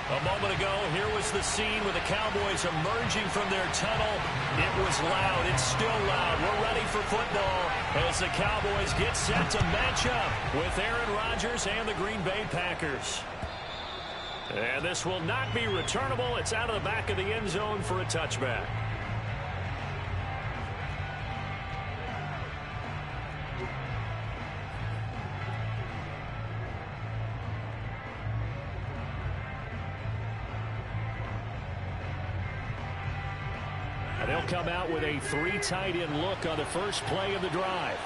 A moment ago, here was the scene with the Cowboys emerging from their tunnel. It was loud. It's still loud. We're ready for football as the Cowboys get set to match up with Aaron Rodgers and the Green Bay Packers. And this will not be returnable. It's out of the back of the end zone for a touchback. And they'll come out with a 3 tight end look on the first play of the drive.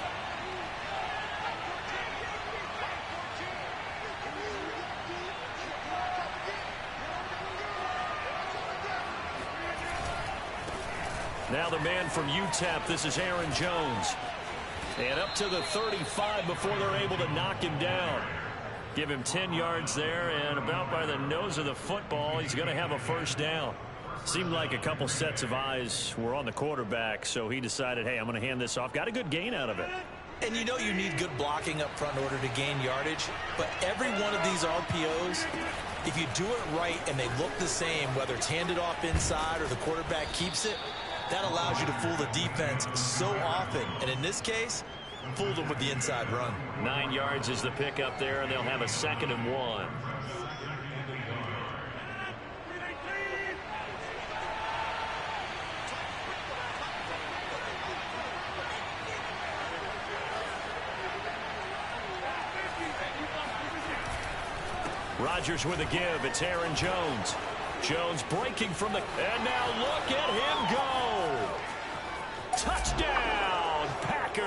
Now the man from UTEP, this is Aaron Jones. And up to the 35 before they're able to knock him down. Give him 10 yards there, and about by the nose of the football, he's going to have a first down. Seemed like a couple sets of eyes were on the quarterback, so he decided, hey, I'm going to hand this off. Got a good gain out of it. And you know you need good blocking up front in order to gain yardage, but every one of these RPOs, if you do it right and they look the same, whether it's handed off inside or the quarterback keeps it, that allows you to fool the defense so often. And in this case, fooled them with the inside run. 9 yards is the pickup there, and they'll have a 2nd and 1. Rodgers with a give. It's Aaron Jones. Jones breaking from the... And now look at him go! Touchdown, Packers!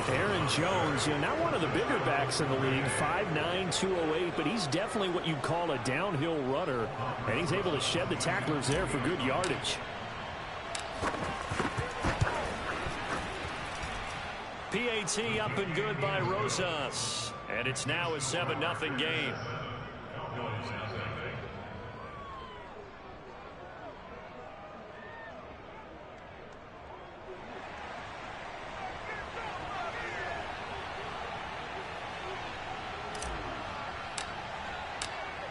Aaron Jones, not one of the bigger backs in the league, 5'9", 208, but he's definitely what you'd call a downhill runner, and he's able to shed the tacklers there for good yardage. PAT up and good by Rosas, and it's now a 7-0 game.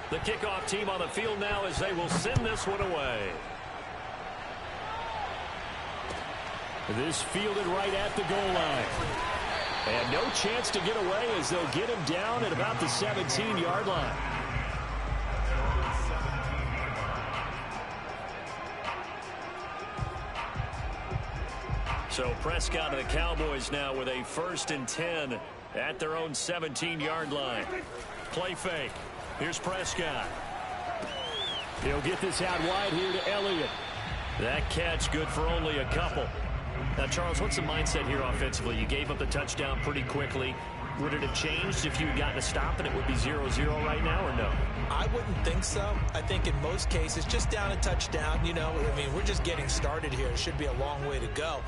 The kickoff team on the field now as they will send this one away. This fielded right at the goal line. And no chance to get away as they'll get him down at about the 17-yard line. So Prescott and the Cowboys now with a 1st and 10 at their own 17-yard line. Play fake. Here's Prescott. He'll get this out wide here to Elliott. That catch good for only a couple. Now, Charles, what's the mindset here offensively? You gave up the touchdown pretty quickly. Would it have changed if you had gotten a stop and it would be 0-0 right now, or no? I wouldn't think so. I think in most cases, just down a touchdown, we're just getting started here. It should be a long way to go.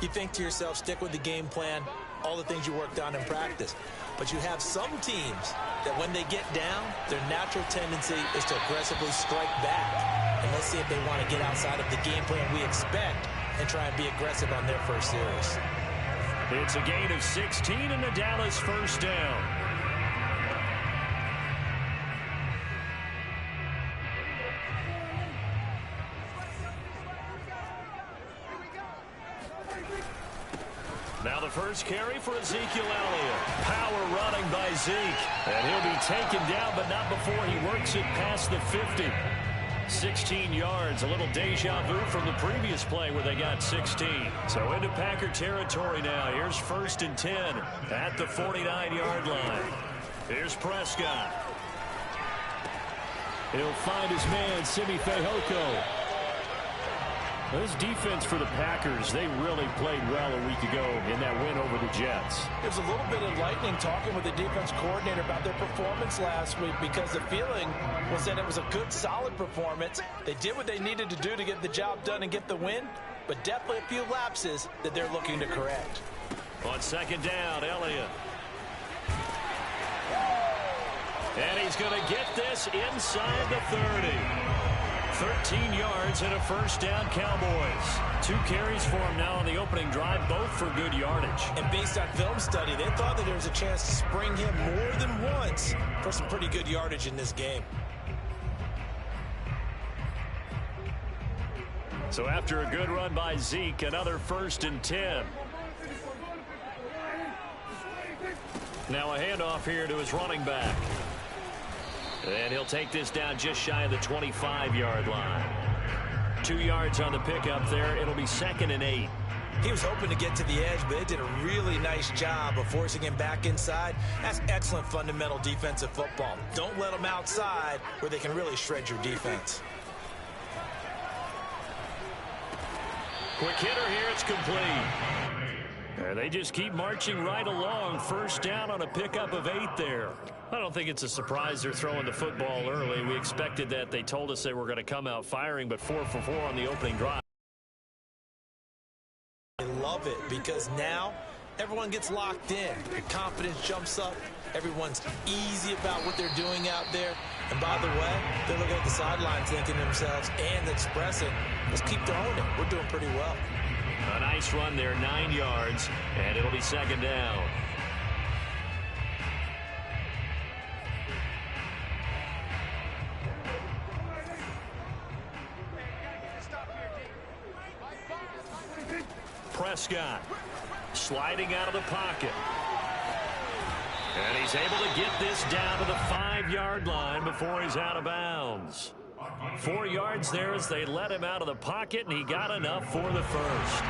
You think to yourself, stick with the game plan, all the things you worked on in practice. But you have some teams that when they get down, their natural tendency is to aggressively strike back. And let's see if they want to get outside of the game plan we expect and try and be aggressive on their first series. It's a gain of 16 and the Dallas first down. Now the first carry for Ezekiel Elliott. Power running by Zeke. And he'll be taken down, but not before he works it past the 50. 16 yards, a little deja vu from the previous play where they got 16. So into Packer territory now. Here's 1st and 10 at the 49-yard line. Here's Prescott. He'll find his man, Simi Fehoko. This defense for the Packers, they really played well a week ago in that win over the Jets. It was a little bit enlightening talking with the defense coordinator about their performance last week, because the feeling was that it was a good, solid performance. They did what they needed to do to get the job done and get the win, but definitely a few lapses that they're looking to correct. On 2nd down, Elliott. And he's going to get this inside the 30. 13 yards and a first down, Cowboys. 2 carries for him now on the opening drive, both for good yardage. And based on film study, they thought that there was a chance to spring him more than once for some pretty good yardage in this game. So after a good run by Zeke, another 1st and 10. Now a handoff here to his running back. And he'll take this down just shy of the 25-yard line. 2 yards on the pickup there. It'll be 2nd and 8. He was hoping to get to the edge, but it did a really nice job of forcing him back inside. That's excellent fundamental defensive football. Don't let them outside where they can really shred your defense. Quick hitter here. It's complete. And they just keep marching right along. 1st down on a pickup of 8 there. I don't think it's a surprise they're throwing the football early. We expected that. They told us they were going to come out firing, but 4 for 4 on the opening drive. I love it because now everyone gets locked in. The confidence jumps up. Everyone's easy about what they're doing out there. And by the way, they're looking at the sidelines thinking to themselves and expressing, let's keep throwing it. We're doing pretty well. A nice run there, 9 yards, and it'll be 2nd down. Prescott sliding out of the pocket. And he's able to get this down to the 5-yard line before he's out of bounds. 4 yards there as they let him out of the pocket, and he got enough for the first.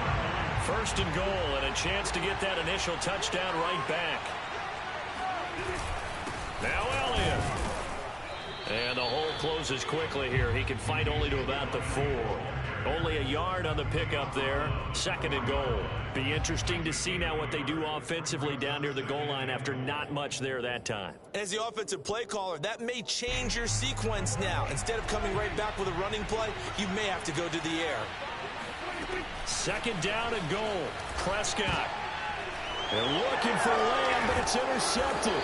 1st and goal, and a chance to get that initial touchdown right back. Now Elliott. And the hole closes quickly here. He can fight only to about the 4. Only a yard on the pickup there. 2nd and goal. Be interesting to see now what they do offensively down near the goal line after not much there that time. As the offensive play caller, that may change your sequence now. Instead of coming right back with a running play, you may have to go to the air. 2nd down and goal. Prescott. They're looking for Lamb, but it's intercepted.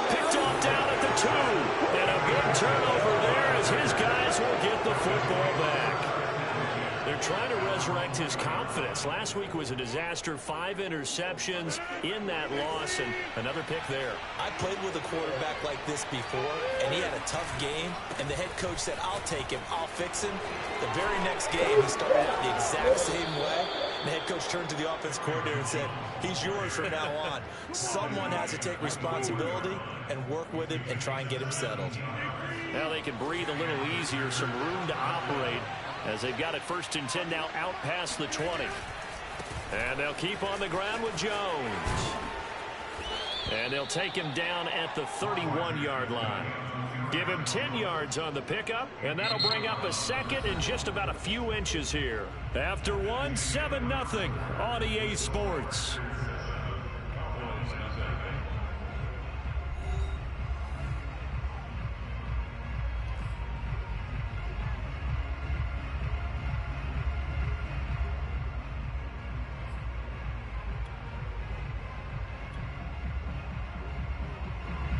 Picked off down at the 2. And a big turnover there as his guys will get the football back. They're trying to resurrect his confidence. Last week was a disaster. 5 interceptions in that loss, and another pick there. I played with a quarterback like this before, and he had a tough game, and the head coach said, I'll take him, I'll fix him. The very next game, he started out the exact same way. The head coach turned to the offense coordinator and said, he's yours from now on. Someone has to take responsibility and work with him and try and get him settled. Now they can breathe a little easier, some room to operate as they've got it 1st and 10 now out past the 20. And they'll keep on the ground with Jones. And they'll take him down at the 31-yard line. Give him 10 yards on the pickup, and that'll bring up a 2nd and just about a few inches here. After 1, 7-0 on EA Sports.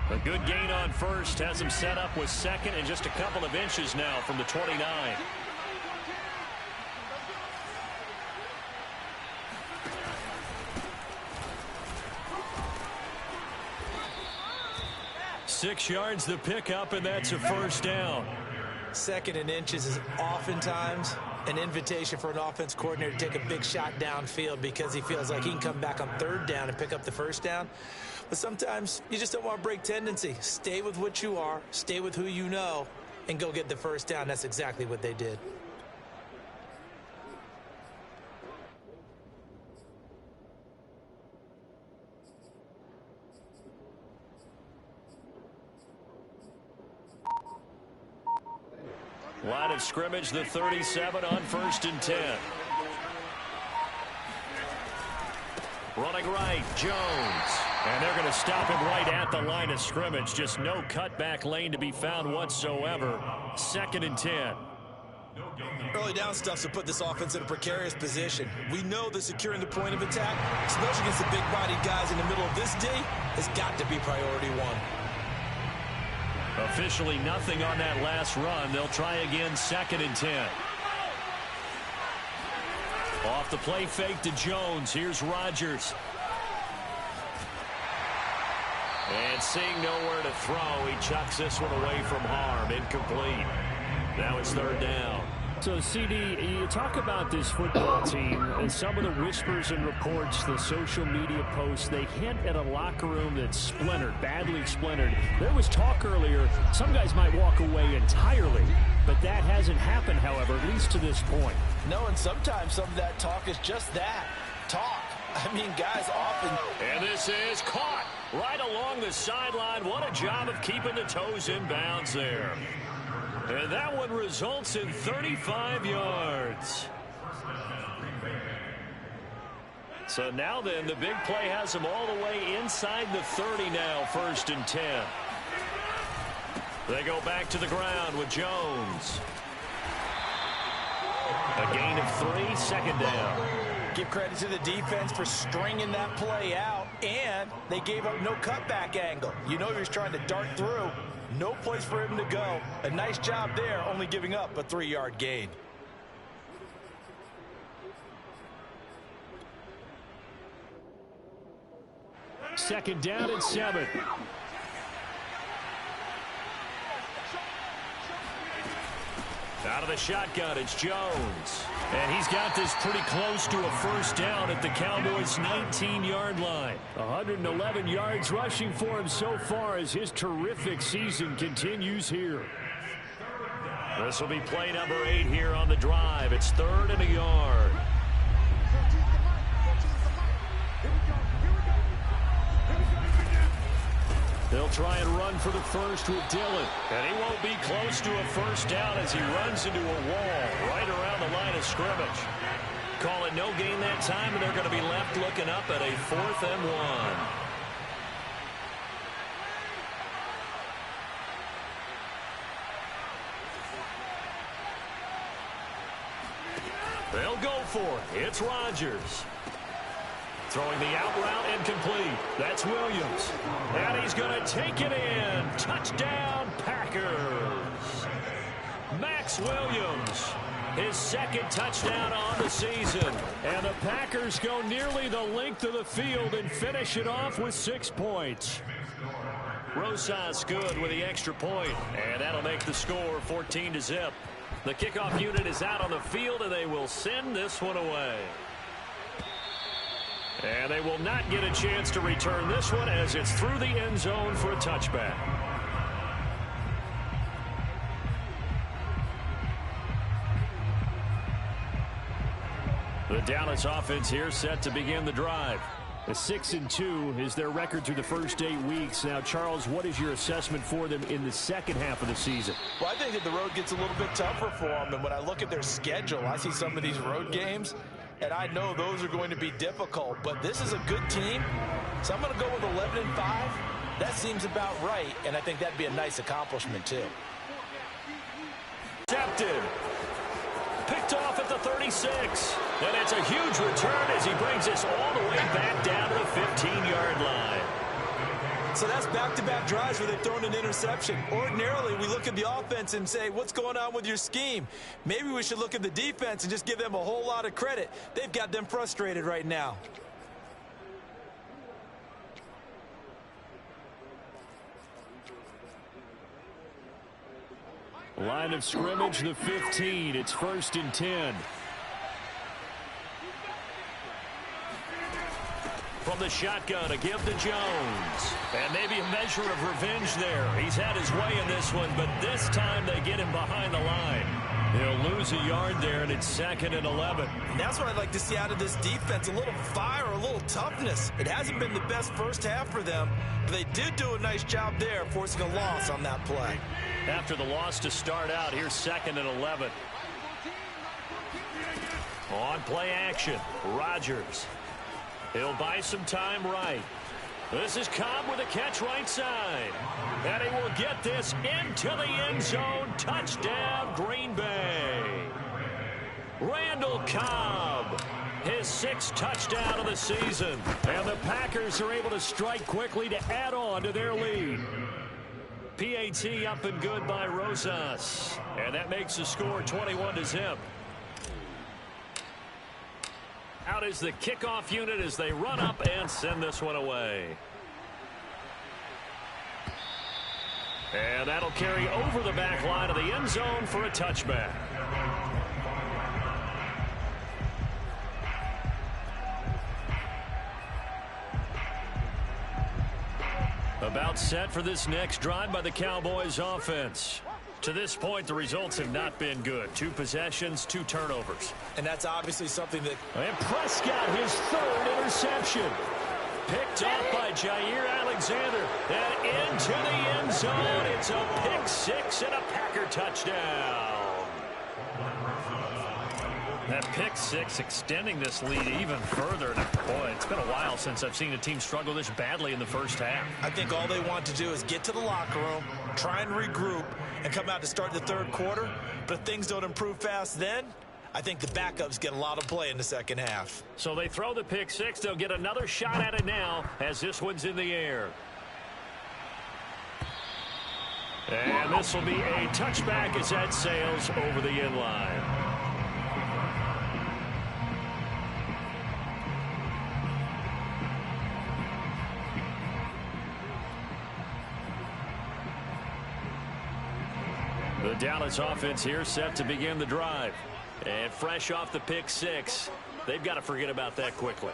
A good gain on 1st has him set up with 2nd and just a couple of inches now from the 29. Six yards the pickup, and that's a 1st down. 2nd and inches is oftentimes an invitation for an offense coordinator to take a big shot downfield because he feels like he can come back on 3rd down and pick up the 1st down. But sometimes you just don't want to break tendency. Stay with what you are, stay with who you know, and go get the 1st down. That's exactly what they did. Line of scrimmage, the 37 on 1st and 10. Running right, Jones. And they're going to stop him right at the line of scrimmage. Just no cutback lane to be found whatsoever. 2nd and 10. Early down stuff to put this offense in a precarious position. We know that securing the point of attack, especially against the big-bodied guys in the middle of this D, has got to be priority 1. Officially nothing on that last run. They'll try again 2nd and 10. Off the play fake to Jones. Here's Rodgers. And seeing nowhere to throw, he chucks this one away from harm. Incomplete. Now it's 3rd down. So, CD, you talk about this football team and some of the whispers and reports, the social media posts, they hint at a locker room that's splintered, badly splintered. There was talk earlier, some guys might walk away entirely, but that hasn't happened, however, at least to this point. No, and sometimes some of that talk is just that, talk. I mean, guys often... And this is caught right along the sideline. What a job of keeping the toes in bounds there. And that one results in 35 yards. So now then, the big play has them all the way inside the 30 now, 1st and 10. They go back to the ground with Jones. A gain of 3, 2nd down. Give credit to the defense for stringing that play out, and they gave up no cutback angle. You know he was trying to dart through. No place for him to go. A nice job there, only giving up a 3-yard gain. Second down and 7. Out of the shotgun, it's Jones. And he's got this pretty close to a 1st down at the Cowboys' 19-yard line. 111 yards rushing for him so far as his terrific season continues here. This will be play number 8 here on the drive. It's 3rd and a yard. They'll try and run for the first with Dillon. And he won't be close to a 1st down as he runs into a wall right around the line of scrimmage. Call it no gain that time, and they're going to be left looking up at a 4th and 1. They'll go for it. It's Rodgers. Throwing the out route incomplete. That's Williams. And he's going to take it in. Touchdown, Packers. Max Williams, his 2nd touchdown on the season. And the Packers go nearly the length of the field and finish it off with 6 points. Rosas good with the extra point. And that'll make the score 14-0. The kickoff unit is out on the field, and they will send this one away. And they will not get a chance to return this one as it's through the end zone for a touchback. The Dallas offense here set to begin the drive. A 6-2 is their record through the first 8 weeks. Now, Charles, what is your assessment for them in the second half of the season? Well, I think that the road gets a little bit tougher for them. And when I look at their schedule, I see some of these road games, and I know those are going to be difficult. But this is a good team, so I'm going to go with 11-5. That seems about right, and I think that'd be a nice accomplishment, too. Intercepted. Picked off at the 36. And it's a huge return as he brings us all the way back down to the 15-yard line. So that's back-to-back drives where they've thrown an interception. Ordinarily, we look at the offense and say, what's going on with your scheme? Maybe we should look at the defense and just give them a whole lot of credit. They've got them frustrated right now. Line of scrimmage, the 15. It's 1st and 10. From the shotgun, a give to Jones. And maybe a measure of revenge there. He's had his way in this one, but this time they get him behind the line. He'll lose a yard there, and it's 2nd and 11. And that's what I'd like to see out of this defense, a little fire, a little toughness. It hasn't been the best first half for them, but they did do a nice job there, forcing a loss on that play. After the loss to start out, here's 2nd and 11. On play action, Rodgers. He'll buy some time right. This is Cobb with a catch right side. And he will get this into the end zone. Touchdown, Green Bay. Randall Cobb, his 6th touchdown of the season. And the Packers are able to strike quickly to add on to their lead. PAT up and good by Rosas. And that makes the score 21-0. Out is the kickoff unit as they run up and send this one away. And that'll carry over the back line of the end zone for a touchback. Timeout set for this next drive by the Cowboys offense. To this point, the results have not been good. 2 possessions, 2 turnovers. And that's obviously something that... And Prescott, his 3rd interception. Picked off by Jair Alexander. And into the end zone. It's a pick 6 and a Packer touchdown. That pick 6 extending this lead even further. Boy, it's been a while since I've seen a team struggle this badly in the first half. I think all they want to do is get to the locker room, try and regroup, and come out to start the 3rd quarter. But if things don't improve fast then, I think the backups get a lot of play in the second half. So they throw the pick 6. They'll get another shot at it now as this one's in the air. And this will be a touchback as that sails over the end line. The Dallas offense here set to begin the drive. And fresh off the pick 6, they've got to forget about that quickly.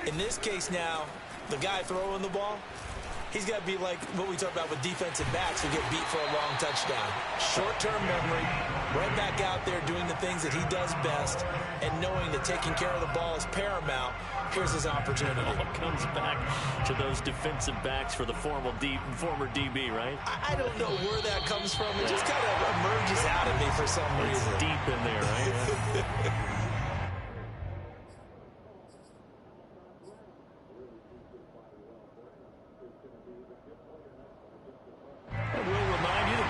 In this case now, the guy throwing the ball, he's got to be like what we talk about with defensive backs who get beat for a long touchdown. Short-term memory, right back out there doing the things that he does best, and knowing that taking care of the ball is paramount. Here's his opportunity. It all comes back to those defensive backs for the former DB, right? I don't know where that comes from. It just kind of emerges out of me for some reason. It's deep in there, right?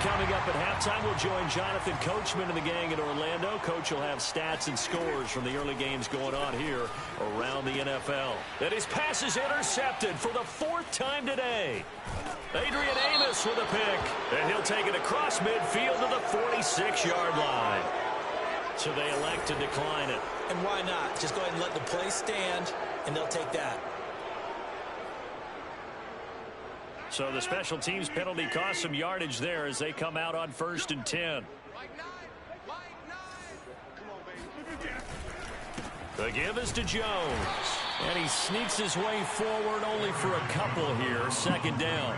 Coming up at halftime, we'll join Jonathan Coachman and the gang in Orlando. Coach will have stats and scores from the early games going on here around the NFL. And his pass is intercepted for the 4th time today. Adrian Amos with a pick. And he'll take it across midfield to the 46-yard line. So they elect to decline it. And why not? Just go ahead and let the play stand, and they'll take that. So the special teams penalty cost some yardage there as they come out on 1st and 10. The give is to Jones. And he sneaks his way forward only for a couple here. 2nd down.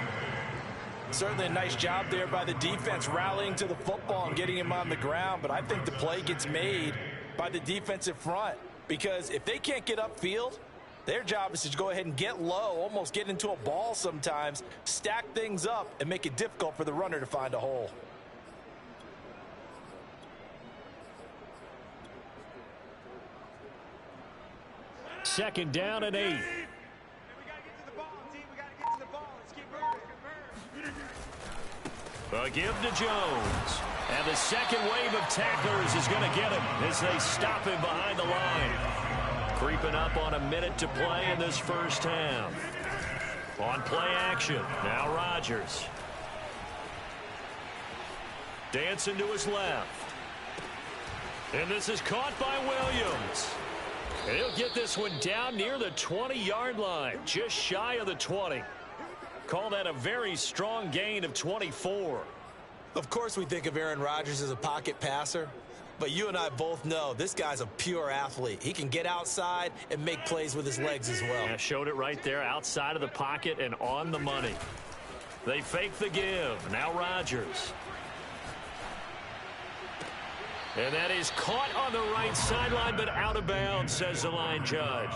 Certainly a nice job there by the defense rallying to the football and getting him on the ground. But I think the play gets made by the defensive front. Because if they can't get upfield, their job is to go ahead and get low, almost get into a ball sometimes, stack things up, and make it difficult for the runner to find a hole. Second down and 8. A give to Jones. And the second wave of tacklers is going to get him as they stop him behind the line. Creeping up on a minute to play in this first half. On play action, now Rodgers. Dancing to his left. And this is caught by Williams. And he'll get this one down near the 20-yard line, just shy of the 20. Call that a very strong gain of 24. Of course we think of Aaron Rodgers as a pocket passer. But you and I both know this guy's a pure athlete. He can get outside and make plays with his legs as well. Yeah, showed it right there outside of the pocket and on the money. They fake the give. Now Rodgers. And that is caught on the right sideline, but out of bounds, says the line judge.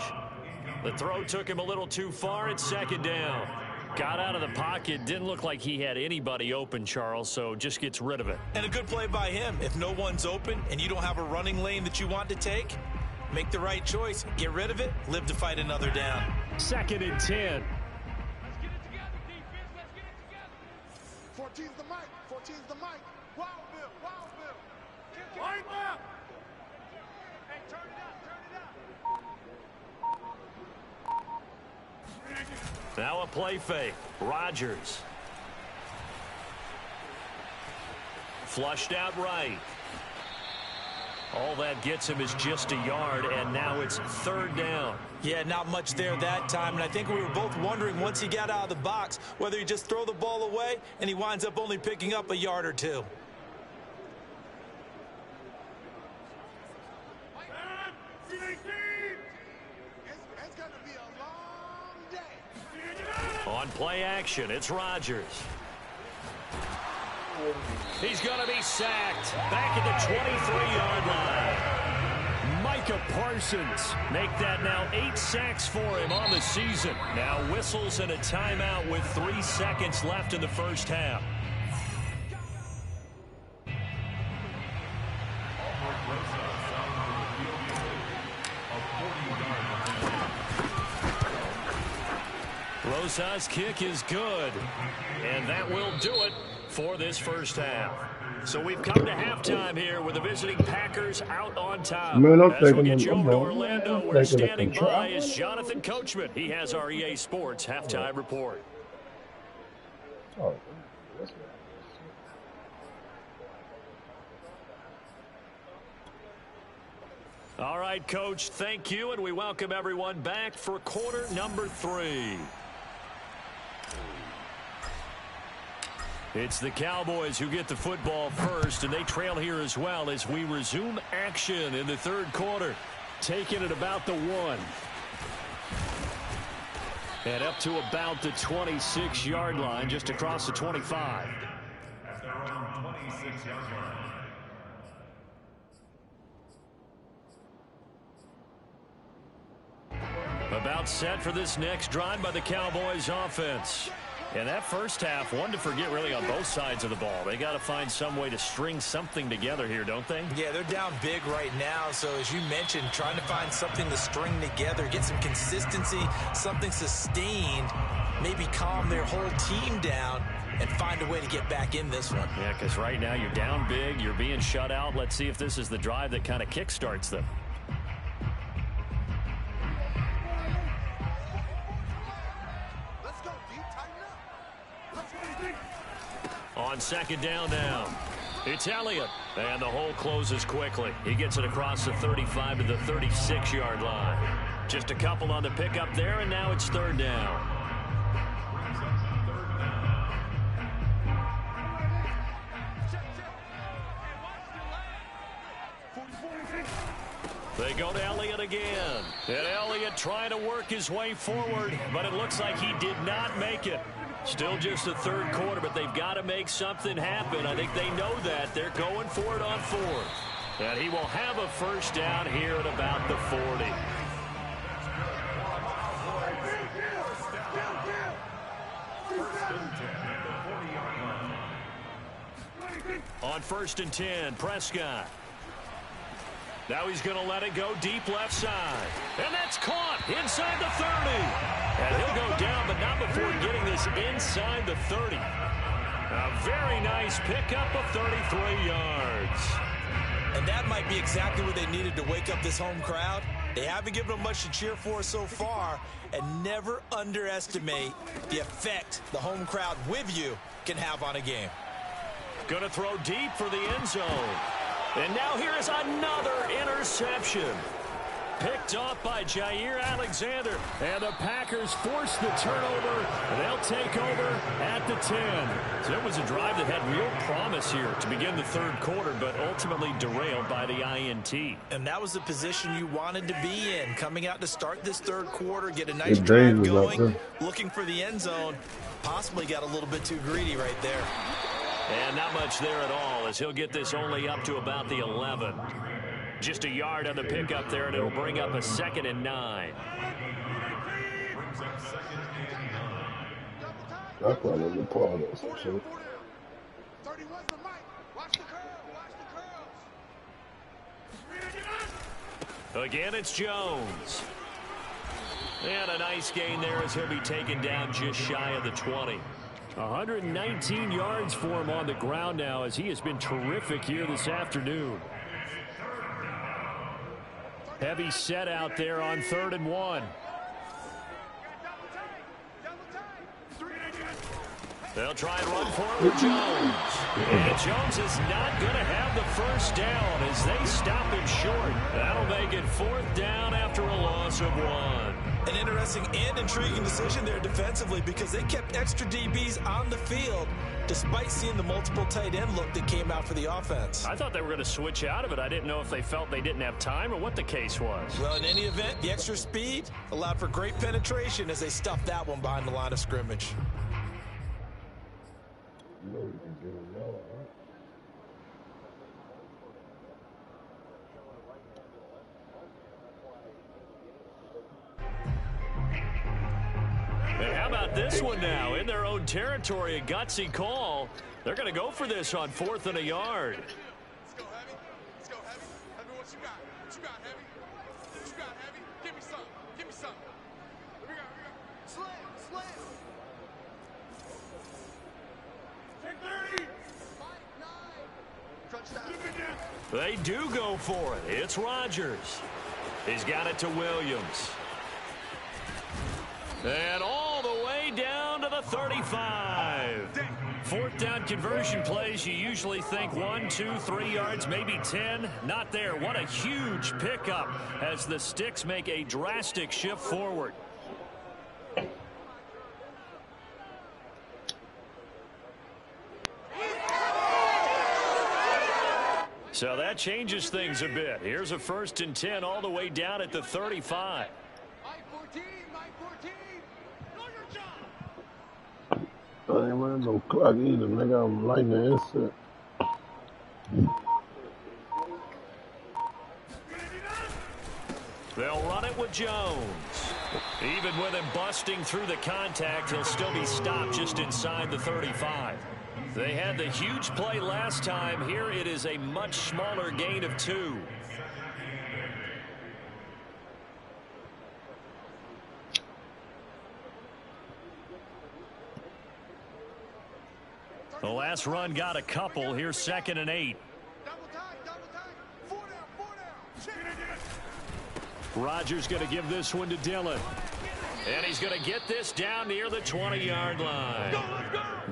The throw took him a little too far. It's 2nd down. Got out of the pocket. Didn't look like he had anybody open, Charles, so just gets rid of it. And a good play by him. If no one's open and you don't have a running lane that you want to take, make the right choice. Get rid of it. Live to fight another down. 2nd and 10. Let's get it together, defense. Let's get it together. 14's the mic. 14's the mic. Wild Bill. Wild Bill. Wind up. Hey, turn it up. Turn it up. Now a play fake. Rodgers. Flushed out right. All that gets him is just a yard, and now it's 3rd down. Yeah, not much there that time, and I think we were both wondering once he got out of the box whether he just throw the ball away, and he winds up only picking up a yard or 2. On play action, it's Rodgers. He's going to be sacked back at the 23-yard line. Micah Parsons make that now 8 sacks for him on the season. Now whistles and a timeout with 3 seconds left in the first half. Rosas' kick is good, and that will do it for this first half. So we've come to halftime here with the visiting Packers out on top. As we get you over to Orlando, where standing by is Jonathan Coachman. He has our EA Sports halftime report. All right, Coach, thank you, and we welcome everyone back for quarter number 3. It's the Cowboys who get the football first, and they trail here as well as we resume action in the third quarter. Taking it about the 1. And up to about the 26-yard line, just across the 25. At their own 26-yard line. About set for this next drive by the Cowboys offense. And that first half, one to forget really on both sides of the ball. They got to find some way to string something together here, don't they? Yeah, they're down big right now. So as you mentioned, trying to find something to string together, get some consistency, something sustained, maybe calm their whole team down and find a way to get back in this one. Yeah, because right now you're down big, you're being shut out. Let's see if this is the drive that kind of kickstarts them. On second down now, it's Elliott, and the hole closes quickly. He gets it across the 35 to the 36-yard line. Just a couple on the pickup there, and now it's third down. They go to Elliott again, and Elliott trying to work his way forward, but it looks like he did not make it. Still just the third quarter, but they've got to make something happen. I think they know that. They're going for it on fourth. And he will have a first down here at about the 40. On first and 10, Prescott. Now he's going to let it go deep left side. And that's caught inside the 30. And he'll go down, but not before getting this inside the 30. A very nice pickup of 33 yards. And that might be exactly what they needed to wake up this home crowd. They haven't given them much to cheer for so far, and never underestimate the effect the home crowd with you can have on a game. Going to throw deep for the end zone. And now here is another interception. Picked off by Jair Alexander. And the Packers force the turnover. And they'll take over at the 10. So it was a drive that had real promise here to begin the third quarter, but ultimately derailed by the INT. And that was the position you wanted to be in. Coming out to start this third quarter, get a nice drive going, looking for the end zone. Possibly got a little bit too greedy right there. And not much there at all, as he'll get this only up to about the 11. Just a yard on the pickup there, and it'll bring up a 2nd and 9. I probably the part of some shit. Again, it's Jones. And a nice gain there as he'll be taken down just shy of the 20. 119 yards for him on the ground now, as he has been terrific here this afternoon. Heavy set out there on 3rd and 1. They'll try and run for it with Jones. And Jones is not going to have the first down as they stop him short. That'll make it 4th down after a loss of 1. An interesting and intriguing decision there defensively because they kept extra DBs on the field despite seeing the multiple tight end look that came out for the offense. I thought they were going to switch out of it. I didn't know if they felt they didn't have time or what the case was. Well, in any event, the extra speed allowed for great penetration as they stuffed that one behind the line of scrimmage. And how about this one now? In their own territory, a gutsy call. They're going to go for this on 4th and a yard. Let's go, Heavy. Let's go, Heavy. Heavy, what you got? What you got, Heavy? What you got, Heavy? Give me some. Give me some. Here we go. Slam, slam. Take 30. Fight 9. Touchdown. They do go for it. It's Rodgers. He's got it to Williams. And all the way down to the 35. 4th down conversion plays, you usually think 1, 2, 3 yards, maybe 10. Not there. What a huge pickup as the Sticks make a drastic shift forward. So that changes things a bit. Here's a 1st and 10 all the way down at the 35. I ain't running no clock either, nigga. I'm lighting the insert. They'll run it with Jones. Even with him busting through the contact, he'll still be stopped just inside the 35. They had the huge play last time. Here it is a much smaller gain of 2. The last run got a couple. Here's 2nd and 8. Double time. 4 down. Rodgers going to give this one to Dillon. And he's going to get this down near the 20-yard line.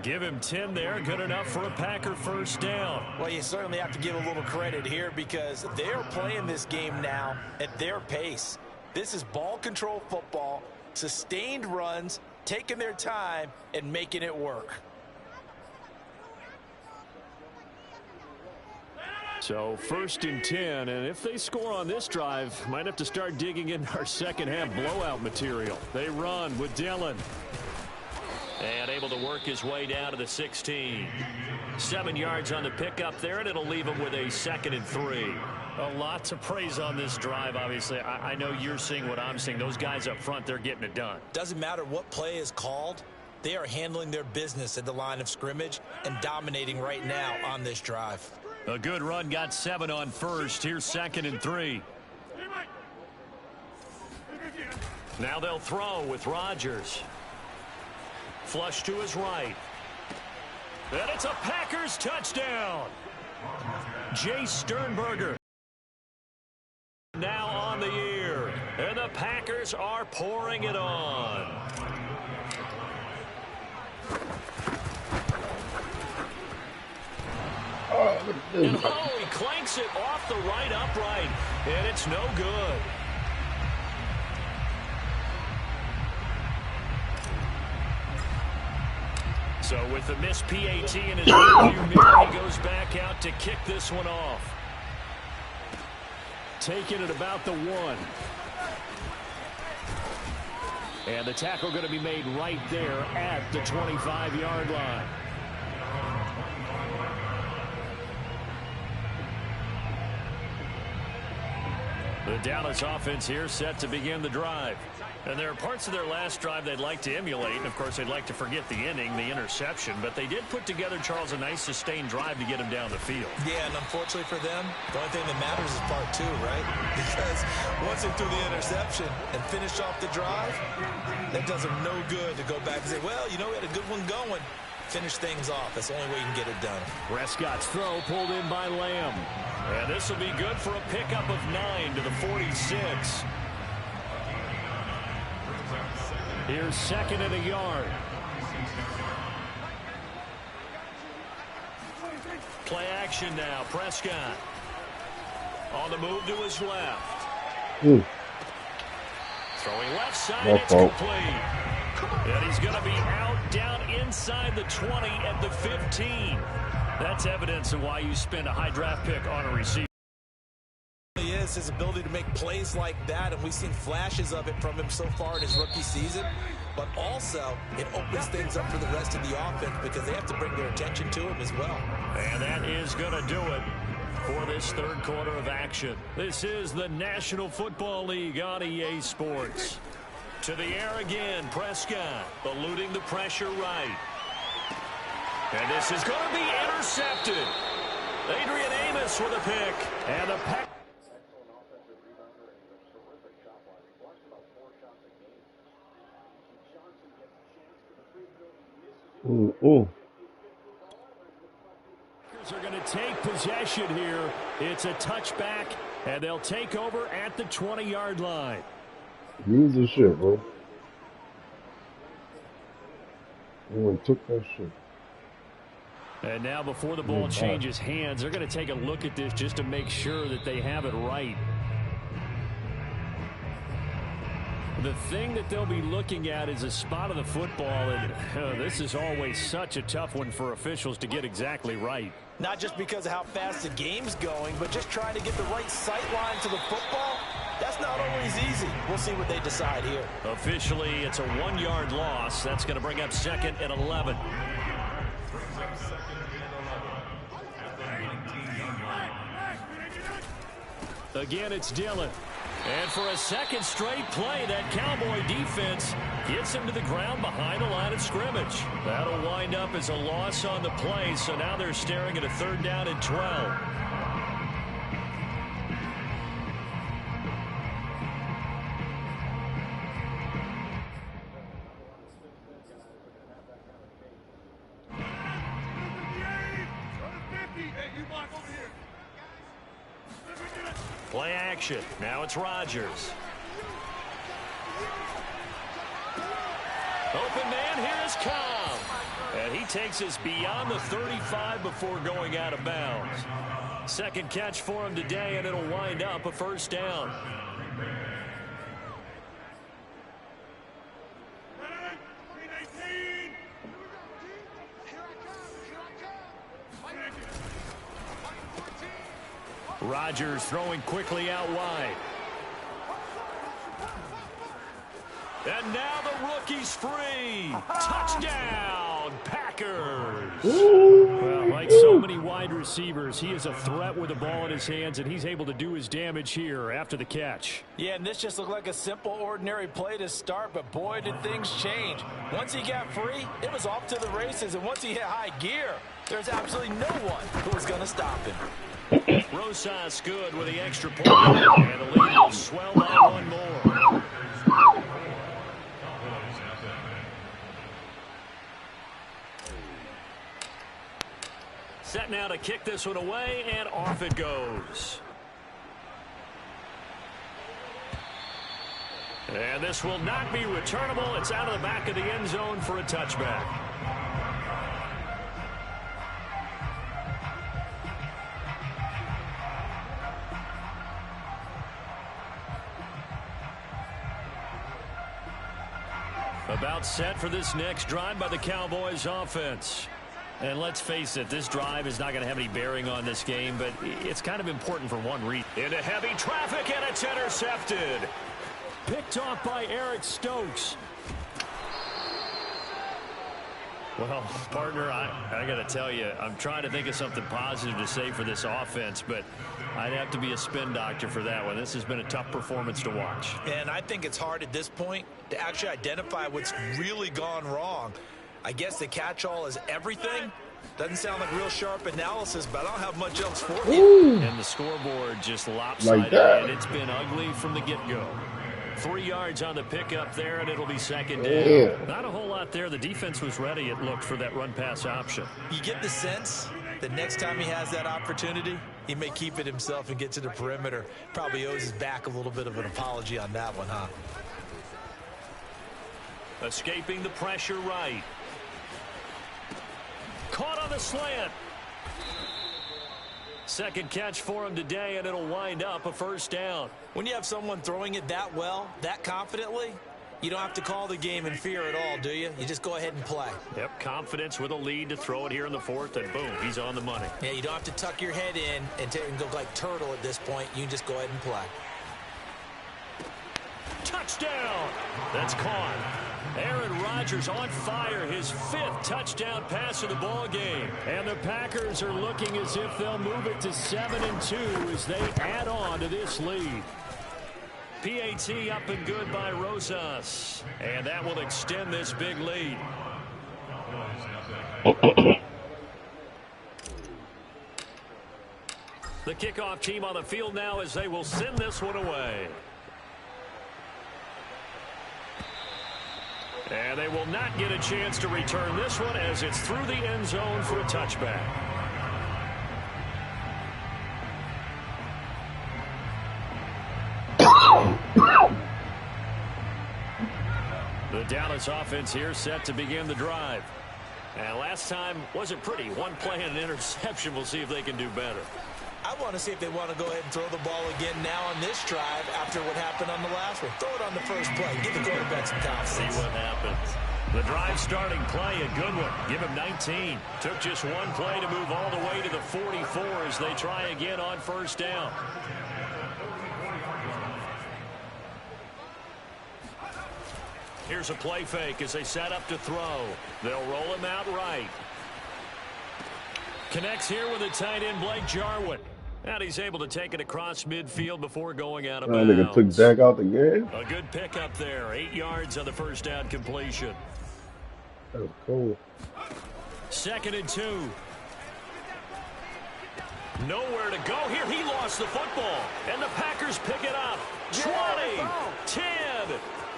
Give him 10 there. Good enough for a Packer 1st down. Well, you certainly have to give a little credit here because they're playing this game now at their pace. This is ball control football, sustained runs, taking their time, and making it work. So 1st and 10, and if they score on this drive, might have to start digging in our second-half blowout material. They run with Dillon. And able to work his way down to the 16. 7 yards on the pickup there, and it'll leave him with a 2nd and 3. A lot to praise on this drive, obviously. I know you're seeing what I'm seeing. Those guys up front, they're getting it done. Doesn't matter what play is called. They are handling their business at the line of scrimmage and dominating right now on this drive. A good run, got 7 on 1st. Here's 2nd and 3. Now they'll throw with Rodgers. Flush to his right. And it's a Packers touchdown. Jay Sternberger now on the year. And the Packers are pouring it on. And he clanks it off the right upright, and it's no good. So with the missed PAT in his rearview mirror, he goes back out to kick this one off. Taking it about the 1. And the tackle going to be made right there at the 25-yard line. The Dallas offense here set to begin the drive. And there are parts of their last drive they'd like to emulate. And, of course, they'd like to forget the inning, the interception. But they did put together, Charles, a nice sustained drive to get him down the field. Yeah, and unfortunately for them, the only thing that matters is part 2, right? Because once they threw the interception and finished off the drive, that does them no good to go back and say, well, you know, we had a good one going. Finish things off. That's the only way you can get it done. Prescott's throw pulled in by Lamb. And this will be good for a pickup of 9 to the 46. Here's 2nd and a yard. Play action now. Prescott on the move to his left. Throwing left side, No it's fault. complete. And he's going to be out down inside the 20 at the 15. That's evidence of why you spend a high draft pick on a receiver. He is his ability to make plays like that, and we've seen flashes of it from him so far in his rookie season. But also, it opens things up for the rest of the offense because they have to bring their attention to him as well. And that is going to do it for this third quarter of action. This is the National Football League on EA Sports. To the air again, Prescott eluding the pressure right. And this is going to be intercepted. Adrian Amos with a pick. And the pack. Are going to take possession here. It's a touchback, and they'll take over at the 20-yard line. Use the shit, bro. Anyone took that shit. And now before the ball changes hands, they're going to take a look at this just to make sure that they have it right. The thing that they'll be looking at is a spot of the football, and this is always such a tough one for officials to get exactly right. Not just because of how fast the game's going, but just trying to get the right sight line to the football. That's not always easy. We'll see what they decide here. Officially, it's a 1-yard loss. That's going to bring up 2nd and 11. Again, it's Dillon. And for a second straight play, that Cowboy defense gets him to the ground behind the line of scrimmage. That'll wind up as a loss on the play, so now they're staring at a 3rd down and 12. Play action. Now it's Rodgers. Open man, here is Cobb. And he takes us beyond the 35 before going out of bounds. Second catch for him today, and it'll wind up a 1st down. Rodgers throwing quickly out wide. And now the rookie's free. Touchdown, Packers. Well, like so many wide receivers, he is a threat with the ball in his hands, and he's able to do his damage here after the catch. Yeah, and this just looked like a simple, ordinary play to start, but boy, did things change. Once he got free, it was off to the races, and once he hit high gear, there's absolutely no one who was going to stop him. Rosas good with the extra point, and the lead will swell by 1 more. Set now to kick this one away, and off it goes. And this will not be returnable. It's out of the back of the end zone for a touchback. About set for this next drive by the Cowboys offense. And let's face it, this drive is not going to have any bearing on this game, but it's kind of important for one reason. Into heavy traffic, and it's intercepted. Picked off by Eric Stokes. Well, partner, I got to tell you, I'm trying to think of something positive to say for this offense, but I'd have to be a spin doctor for that one. This has been a tough performance to watch. And I think it's hard at this point to actually identify what's really gone wrong. I guess the catch-all is everything. Doesn't sound like real sharp analysis, but I don't have much else for you. Ooh. And the scoreboard just lopsided, Like that. and it's been ugly from the get-go. 3 yards on the pickup there, and it'll be 2nd down. Yeah. Not a whole lot there. The defense was ready, it looked, for that run-pass option. You get the sense that next time he has that opportunity, he may keep it himself and get to the perimeter. Probably owes his back a little bit of an apology on that one, huh? Escaping the pressure right. Caught on the slant. Second catch for him today, and it'll wind up a first down. When you have someone throwing it that well, that confidently, you don't have to call the game in fear at all, do you? You just go ahead and play. Yep, confidence with a lead to throw it here in the fourth, and boom, he's on the money. Yeah, you don't have to tuck your head in and go like turtle at this point. You can just go ahead and play. Touchdown! That's caught. Aaron Rodgers on fire, his 5th touchdown pass of the ball game. And the Packers are looking as if they'll move it to 7-2 as they add on to this lead. PAT up and good by Rosas. And that will extend this big lead. The kickoff team on the field now as they will send this one away. And they will not get a chance to return this one as it's through the end zone for a touchback. The Dallas offense here set to begin the drive. And last time wasn't pretty. One play and an interception. We'll see if they can do better. I want to see if they want to go ahead and throw the ball again now on this drive after what happened on the last one. Throw it on the first play. Give the quarterback some confidence. See what happens. The drive starting play, a good one. Give him 19. Took just one play to move all the way to the 44 as they try again on first down. Here's a play fake as they set up to throw. They'll roll him out right. Connects here with the tight end, Blake Jarwin. And he's able to take it across midfield before going out of bounds. Nigga took Dak out the game. A good pickup there. 8 yards on the first down completion. That was cool. 2nd and 2. Nowhere to go here. He lost the football. And the Packers pick it up. 20, 10.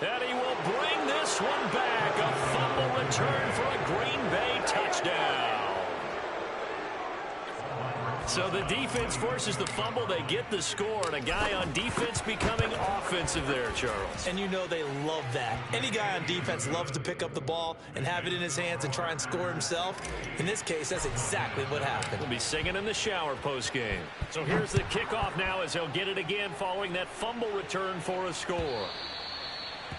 And he will bring this one back. A fumble return for a Green Bay touchdown. So the defense forces the fumble. They get the score. And a guy on defense becoming offensive there, Charles. And you know they love that. Any guy on defense loves to pick up the ball and have it in his hands and try and score himself. In this case, that's exactly what happened. He'll be singing in the shower post-game. So here's the kickoff now as he'll get it again following that fumble return for a score.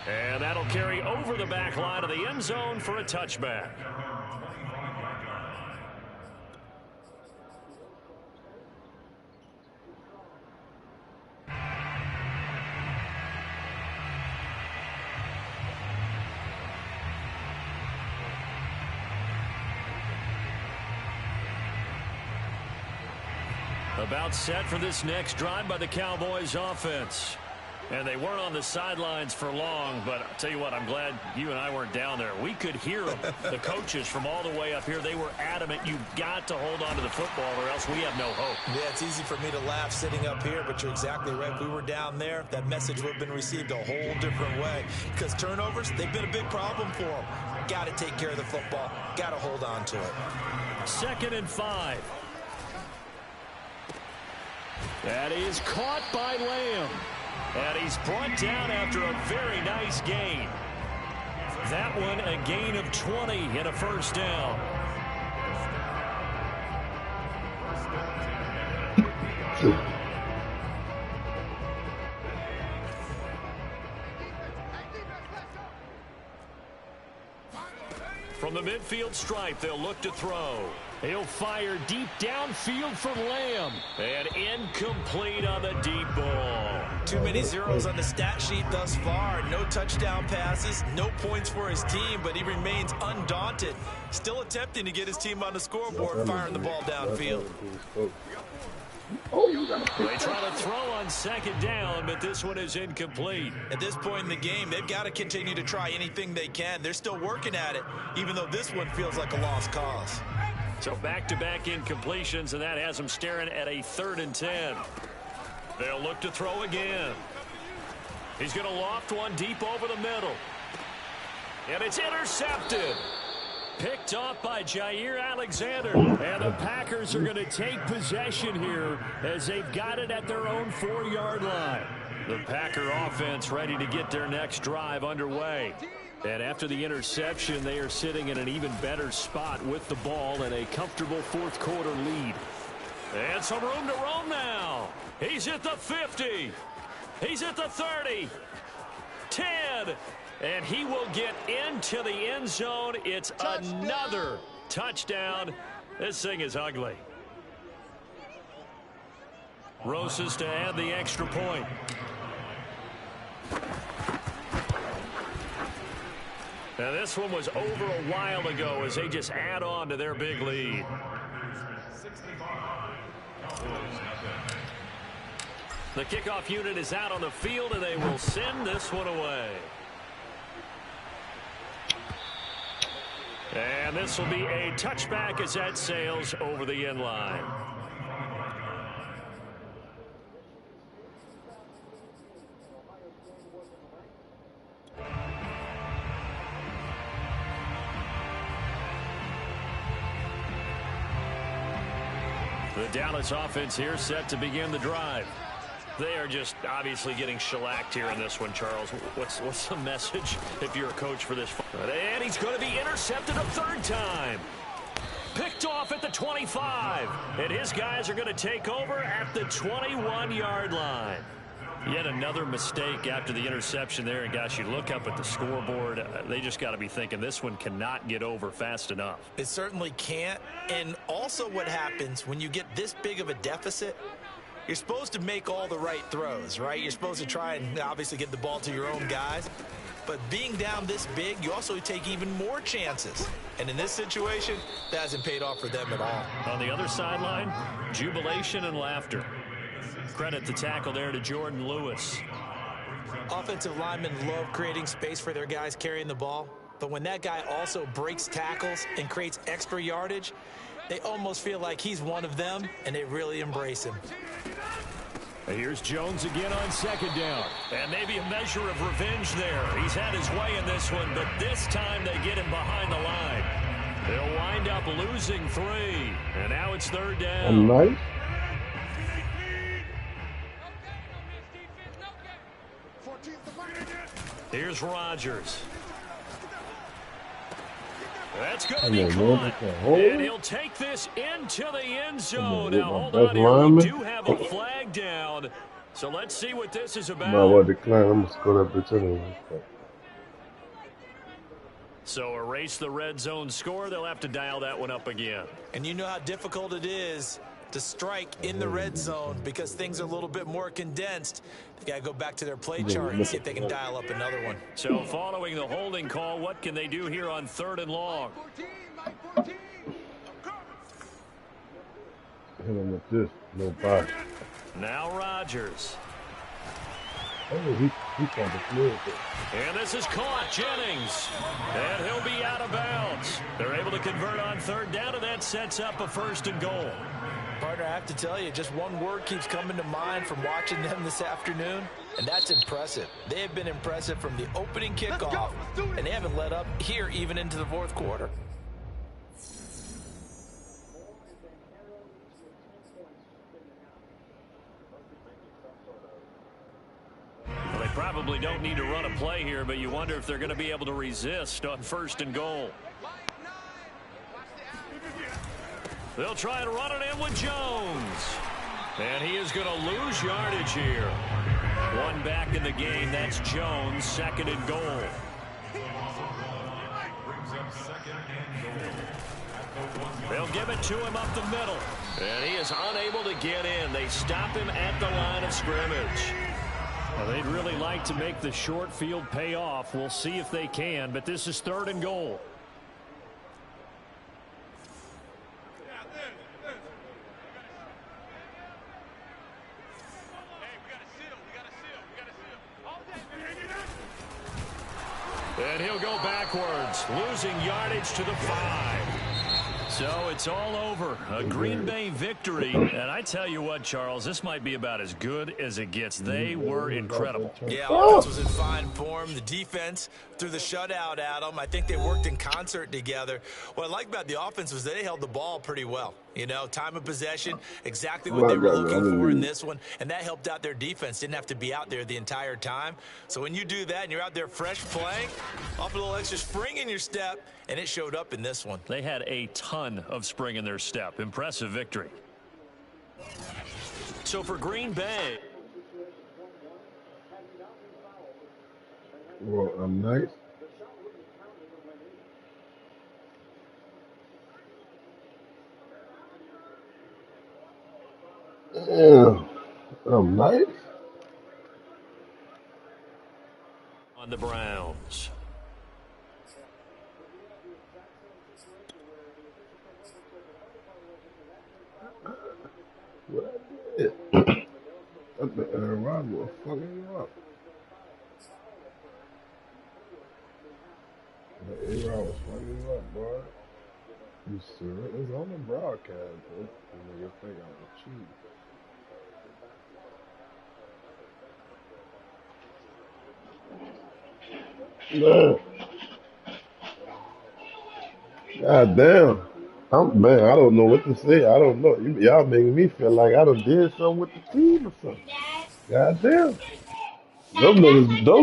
And that'll carry over the back line of the end zone for a touchback. About set for this next drive by the Cowboys offense. And they weren't on the sidelines for long, but I'll tell you what, I'm glad you and I weren't down there. We could hear them. The coaches from all the way up here, they were adamant. You've got to hold on to the football or else we have no hope. Yeah, it's easy for me to laugh sitting up here, but you're exactly right. If we were down there, that message would have been received a whole different way. Because turnovers, they've been a big problem for them. Got to take care of the football. Got to hold on to it. 2nd and 5. That is caught by Lamb. And he's brought down after a very nice gain. That one a gain of 20 and a first down. From the midfield stripe, they'll look to throw. He'll fire deep downfield for Lamb. And incomplete on the deep ball. Too many zeros on the stat sheet thus far. No touchdown passes, no points for his team, but he remains undaunted. Still attempting to get his team on the scoreboard, firing the ball downfield. They try to throw on 2nd down, but this one is incomplete. At this point in the game, they've got to continue to try anything they can. They're still working at it, even though this one feels like a lost cause. So back-to-back incompletions, and that has them staring at a 3rd and 10. They'll look to throw again. He's going to loft one deep over the middle. And it's intercepted. Picked off by Jair Alexander. And the Packers are going to take possession here as they've got it at their own 4-yard line. The Packer offense ready to get their next drive underway. And after the interception, they are sitting in an even better spot with the ball and a comfortable 4th quarter lead. And some room to roam now. He's at the 50. He's at the 30. 10. And he will get into the end zone. It's another touchdown. This thing is ugly. Rosas to add the extra point. Now this one was over a while ago as they just add on to their big lead. The kickoff unit is out on the field, and they will send this one away. And this will be a touchback as that sails over the end line. The Dallas offense here set to begin the drive. They are just obviously getting shellacked here in this one, Charles. What's the message if you're a coach for this? And he's going to be intercepted a third time. Picked off at the 25. And his guys are going to take over at the 21-yard line. Yet another mistake after the interception there. And, gosh, you look up at the scoreboard. They just got to be thinking this one cannot get over fast enough. It certainly can't. And also what happens when you get this big of a deficit, you're supposed to make all the right throws, right? You're supposed to try and obviously get the ball to your own guys. But being down this big, you also take even more chances. And in this situation, that hasn't paid off for them at all. On the other sideline, jubilation and laughter. Credit the tackle there to Jordan Lewis. Offensive linemen love creating space for their guys carrying the ball. But when that guy also breaks tackles and creates extra yardage, they almost feel like he's one of them, and they really embrace him. Here's Jones again on second down. And maybe a measure of revenge there. He's had his way in this one, but this time they get him behind the line. They'll wind up losing 3. And now it's third down. Nice. Here's Rodgers. That's going to be caught. And he'll take this into the end zone. Now, hold on here. We do have a flag down. So let's see what this is about. No, I decline. I'm going to score that bitch anyway. So erase the red zone score. They'll have to dial that one up again. And you know how difficult it is to strike in the red zone because things are a little bit more condensed. They got to go back to their play chart and see if they can dial up another one. So following the holding call, what can they do here on 3rd and long? Hit him with this. No pass. Now Rodgers. Oh, he caught the fluid. And this is caught. Jennings. And he'll be out of bounds. They're able to convert on 3rd down, and that sets up a 1st and goal. Partner, I have to tell you, just one word keeps coming to mind from watching them this afternoon, and that's impressive. They have been impressive from the opening kickoff, and they haven't let up here even into the 4th quarter. Well, they probably don't need to run a play here, but you wonder if they're going to be able to resist on 1st and goal. They'll try to run it in with Jones. And he is going to lose yardage here. One back in the game. That's Jones, 2nd and goal. They'll give it to him up the middle. And he is unable to get in. They stop him at the line of scrimmage. Well, they'd really like to make the short field pay off. We'll see if they can, but this is 3rd and goal. And he'll go backwards, losing yardage to the 5. So it's all over. A Green Bay victory. And I tell you what, Charles, this might be about as good as it gets. They were incredible. Yeah, offense was in fine form. The defense threw the shutout at them. I think they worked in concert together. What I like about the offense was they held the ball pretty well. You know, time of possession, exactly what they were looking for in this one. And that helped out their defense. Didn't have to be out there the entire time. So when you do that and you're out there fresh playing, off a little extra spring in your step, and it showed up in this one. They had a ton of spring in their step. Impressive victory. So for Green Bay. Well, I'm nice. Yeah, I'm nice. On the Browns. What I did? I think Aaron Rodgers was fucking you up. The A-Rod was fucking you up, boy. You serious? It's on the broadcast, bro. You niggas think I'm cheap. Man, god damn. Man, I don't know what to say. I don't know. Y'all making me feel like I done did something with the team or something. God damn. Them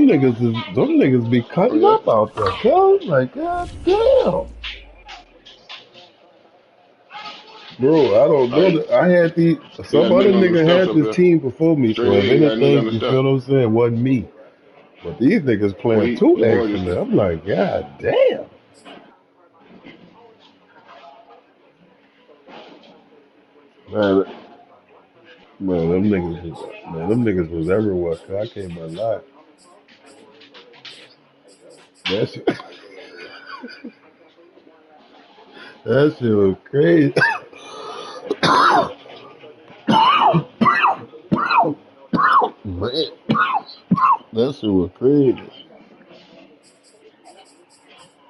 niggas be Oh cutting yeah. up out there, cuz. Like, god damn. Bro, I don't All know. right. I had He got some a other nigga on the nigga steps had up this there. team before me, Straight so if ahead, he got a nigga on anything, the you steps. feel what I'm saying, it wasn't me. But these niggas Well, playing too he was excellent. yesterday. I'm like, god damn. Man, them niggas was everywhere, cuz I can't even lie. That shit, that shit was crazy. Man, that shit was crazy.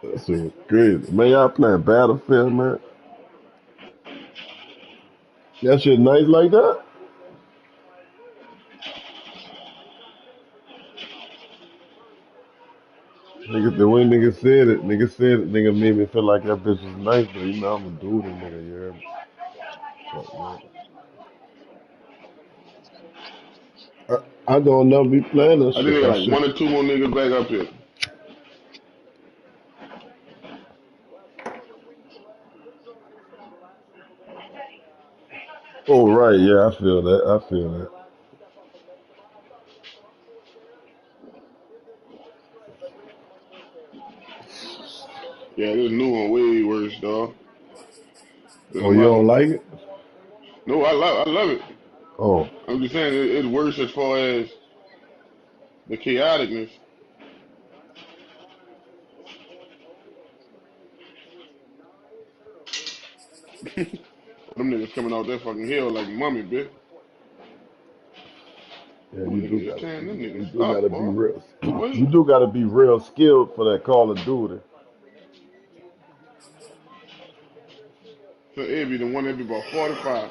That shit was crazy. Man, y'all playing Battlefield, man. That shit nice like that? Nigga, the way nigga made me feel like that bitch was nice, but you know I'm a dude and nigga, you hear me? Fuck, man. I don't never be playing that I think shit. they got That like shit. one or two more niggas back up here. Oh right, yeah, I feel that. I feel that. Yeah, this new one way worse, dog, than the Oh, you last don't one. like it? No, I love it. Oh, I'm just saying it's worse as far as the chaoticness. Them niggas coming out that fucking hill like mummy, bitch. yeah, Ooh, nigga, just tearing them you niggas do up, gotta be boy. real. You Wait. do gotta be real skilled for that Call of Duty. So it'd be the one that be about 45.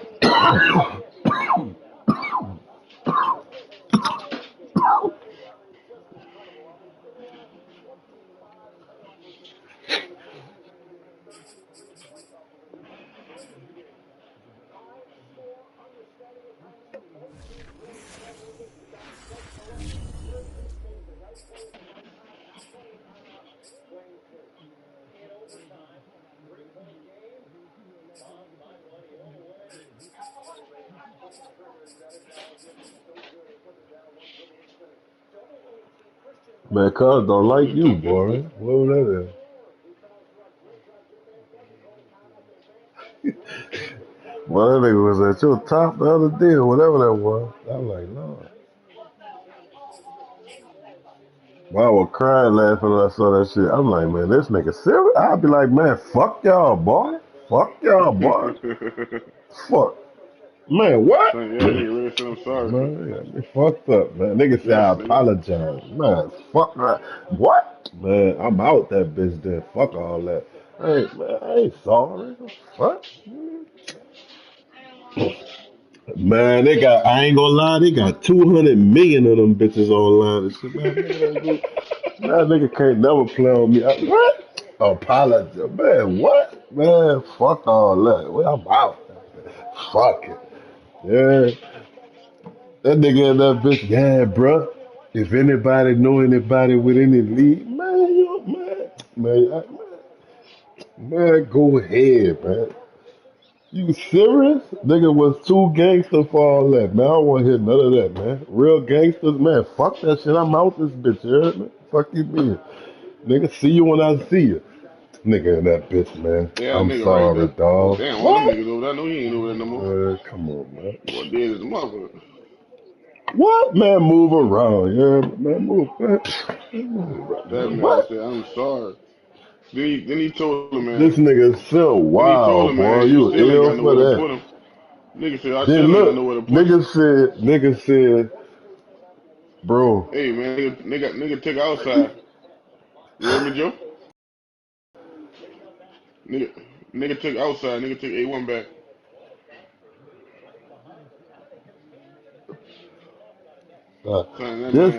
Man, cuz don't That like was a you, tough boy. yesterday. What was that is? Well, that nigga was at your top the other day or whatever that was. I'm like, Lord. Well, I was crying laughing when I saw that shit. I'm like, man, this nigga serious? I'd be like, man, fuck y'all, boy. Fuck y'all, boy. Fuck. Man, what? Son, yeah, nigga really said I'm sorry, son. Man, yeah, they fucked up, man. Nigga say I Yes, nigga. apologize. Man, fuck that. What? Man, I'm out that bitch then. Fuck all that. Hey, man, I ain't sorry. What? Man, I ain't gonna lie, they got 200 million of them bitches online and shit. Man, nigga don't go, man, nigga can't never play on me. What? Apologize. Man, what? Man, fuck all that. Well, I'm out. Fuck it. Yeah. That nigga and that bitch, yeah, bruh. If anybody know anybody with any lead, man, man, man, go ahead, man. You serious? Nigga was too gangster for all that, man. I don't want to hear none of that, man. Real gangsters, man. Fuck that shit. I'm out this bitch, you heard me? Fuck you, man. Nigga, see you when I see you. Nigga, that bitch, man. They had a I'm nigga right sorry, there. Oh, dog. damn, all them What? niggas over there. I know he ain't over there no more. Come on, man. Boy, dead as a motherfucker. What? Man, move around, yeah. Man, move, man. Move That around. man What? said, I'm sorry. Then he told him, man. This nigga so Then he told wild, him, boy. man, you You still ain't ill got for nowhere to that. put him. Nigga said, I Then still ain't got look, nowhere to put him. nigga said, bro, Hey, man, nigga took outside. You hear me, Joe? Nigga, nigga took outside. Nigga took A1 back. uh, Son, that this,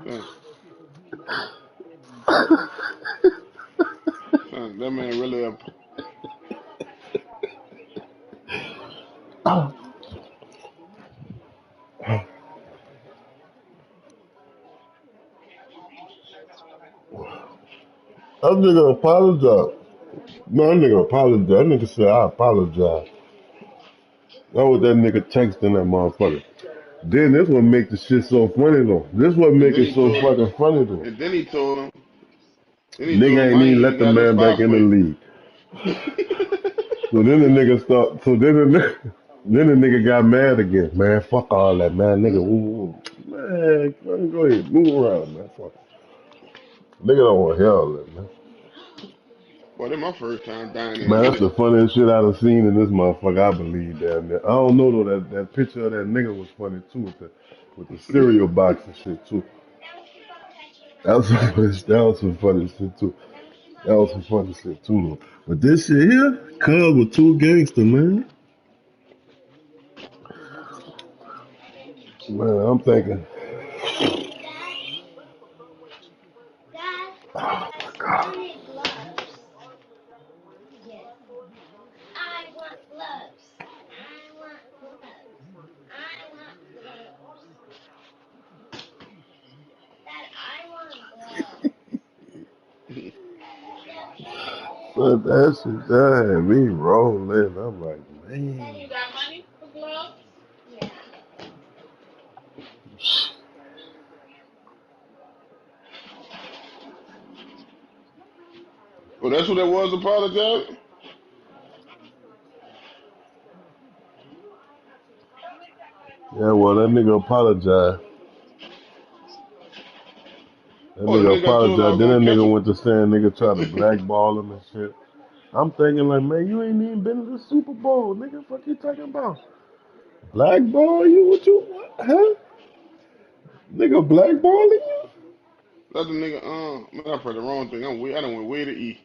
man, son, that man really up. that nigga apologize. No, that nigga apologize. That nigga said, I apologize. That was that nigga texting that motherfucker. Then this one make the shit so funny though. This what And make then it he so told him, fucking funny though. and then he told him, Nigga ain't I even ain't let even the got no man back spot in for the you. league. So then the nigga start. So then the nigga got mad again. Man, fuck all that, man. Nigga, ooh, man, go ahead, move around, man. Fuck. Nigga don't want to hear all that, man. Boy, that my first time dying in a Man, that's minute. the funniest shit I've seen in this motherfucker. I believe down there. I don't know though. That picture of that nigga was funny too with the cereal box and shit too. That was some funny shit too. That was some funny shit too. Though. But this shit here, Cub with two gangster, man. Man, I'm thinking. But that shit, that had me rolling. I'm like, man. Well, that's what that was, apologize. Yeah, well, that nigga apologized. That Oh, the nigga nigga got told I apologized. was Then gonna that catch nigga him. went to saying nigga try to blackball him and shit. I'm thinking like, man, you ain't even been to the Super Bowl, nigga. Fuck you talking about? Blackball you? What you? What? Huh? Nigga blackballing you? That's the nigga. Man, I pressed the wrong thing. I done went way to E.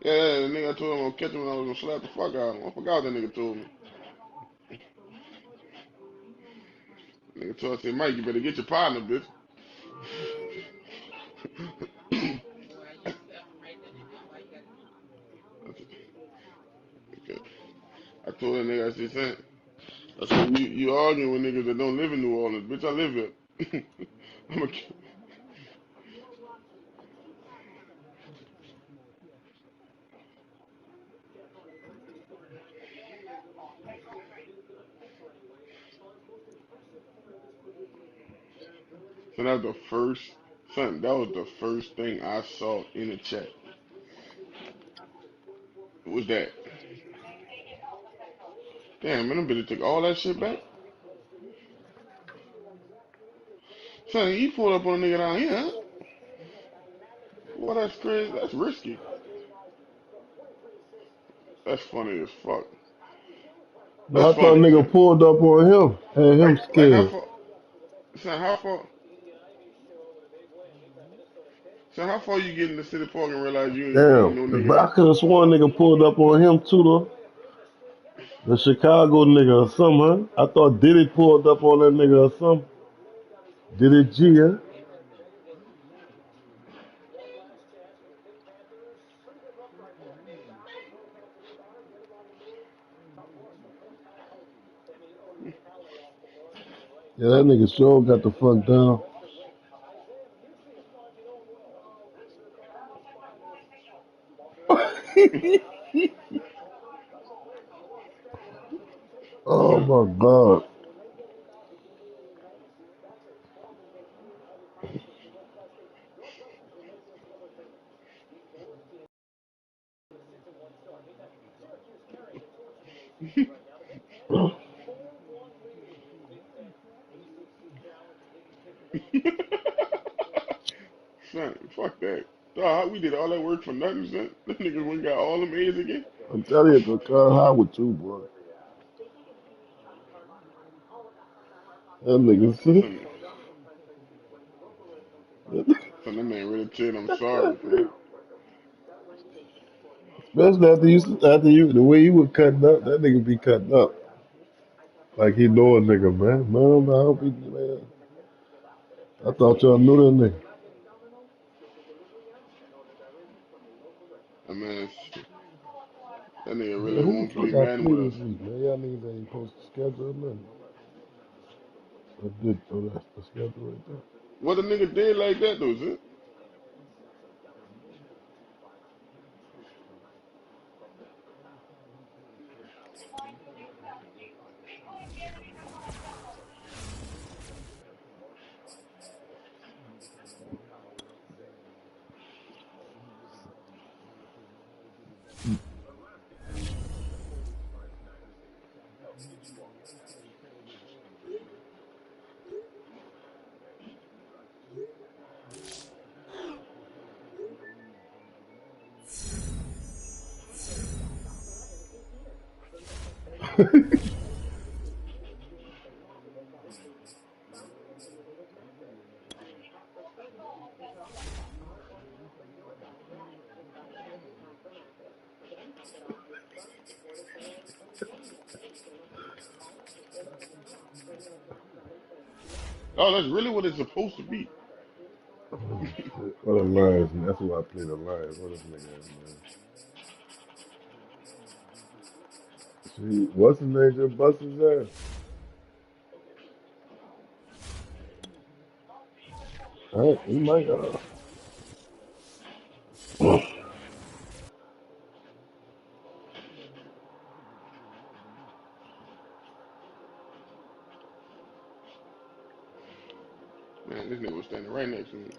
Yeah, the nigga told him I'm gonna catch him and I was gonna slap the fuck out of him. I forgot what that nigga told me. Nigga told I said, Mike, you better get your partner, bitch. Okay. I told that nigga, I said, son, I said, you arguing with niggas that don't live in New Orleans. Bitch, I live here. I'm a, so that was the first, son, that was the first thing I saw in the chat. Was that, damn, man, them bitches took all that shit back. Son, he pulled up on a nigga down here, huh? Well, that's crazy. That's risky. That's funny as fuck. No, That's I thought funny, nigga son. pulled up on him. Had him Like how scared. far, son, how far, son, how far you get in the city park and realize you ain't Damn. no But nigga I there? could have sworn nigga pulled up on him too though. The Chicago nigga or something, huh? I thought Diddy pulled up on that nigga or something. Diddy G, huh? Yeah, that nigga sure got the fuck down. Oh my god. Son, fuck that. Dog, we did all that work for nothing, son. That niggas went and got all them A's again. I'm telling you, because high with you, boy. That nigga sick. Son, son, that man really said I'm sorry, fam. Especially after you, the way you was cutting up, that nigga be cutting up. Like he know a nigga, man. Man, I hope he, man. I thought y'all knew that nigga. That man, that nigga Man, really who won't the play fuck I Madden play with this us. week, man? Y'all niggas ain't posted schedule or nothing. I did, oh, that's the schedule right What a nigga did like that, though, son? there. Oh, that's really what it's supposed to be. Oh, shit. What a Lions, man. That's why I play the Lions. What this nigga is, man. See, what's his name just bust his ass? Alright, he might, Man, this nigga was standing right next to me.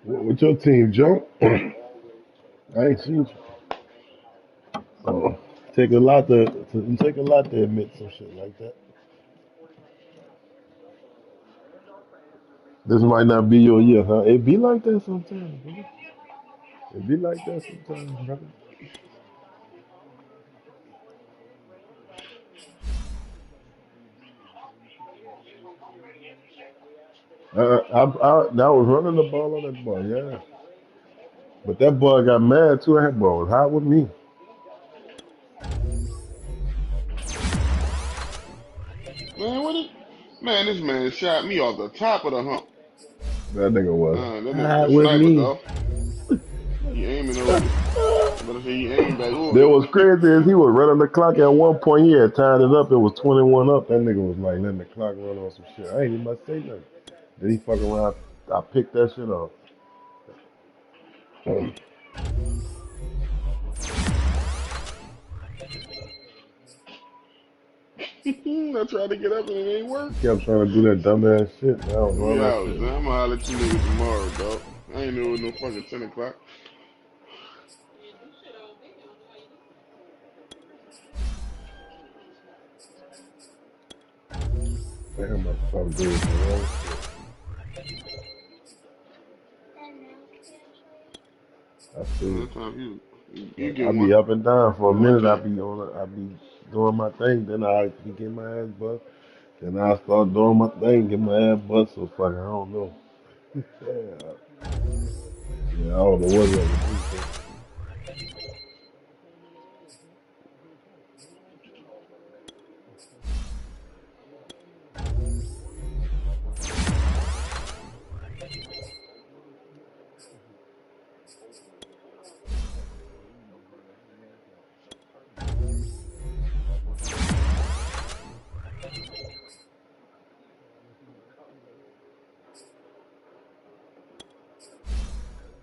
With your team, Joe? I ain't seen you. Oh, take a lot to take a lot to admit some shit like that. This might not be your year, huh? It be like that sometimes, brother. It be like that sometimes, brother. That was running the ball on that boy, yeah. But that boy got mad too. That boy was hot with me. Man, what is... Man, this man shot me off the top of the hump. That nigga was That nigga's hot a with sniper, me. dog. He aiming over. I better say he aiming back over That there. was crazy is he was running the clock at one point. He had tied it up. It was 21 up. That nigga was like letting the clock run on some shit. I ain't even about to say nothing. Then he fuck around. I picked that shit up. I tried to get up and it ain't He work. kept trying to do that dumbass shit. Man, I was We on that out, shit. son. I'm gonna holler at you niggas tomorrow, dog. I ain't know it no fucking 10 o'clock. Damn, I'm doing some wrong shit. I see. Time you I get be one. up and down for a Get one minute. I time. be on. I be doing my thing, then I can get my ass bust. Then I start doing my thing, get my ass bust. So fuck, I don't know. Yeah, yeah, I don't know what else to do.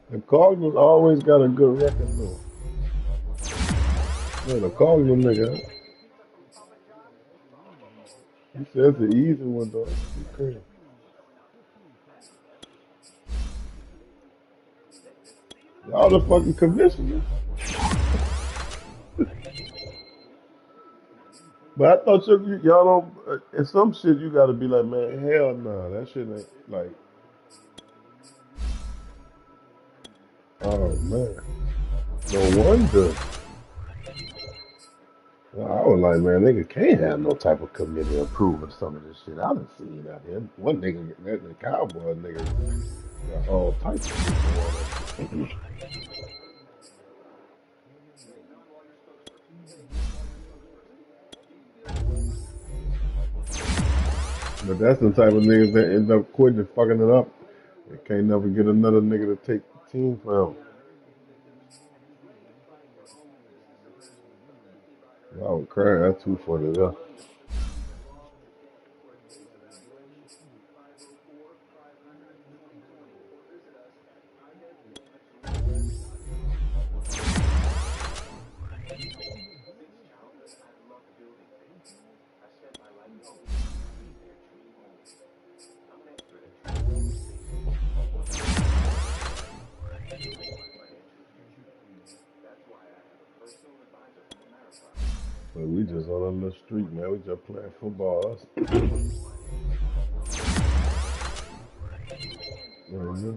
The Cardinals always got a good record though. Yeah, the Cardinals nigga. He says the easy one though. You crazy. Y'all the fucking commissioners. But I thought y'all don't. In some shit, you gotta be like, man, hell nah, that shit ain't like. Oh man, no wonder. I was like, man, nigga can't have no type of committee approving some of this shit. I done seen out here. One nigga, that the cowboy nigga, got all types of shit going on. But that's the type of niggas that end up quitting and fucking it up. They can't never get another nigga to take the team from them. I was crying. That's too funny. Yeah. But we just on a little street, man. We just playing football. Us. Mm-hmm.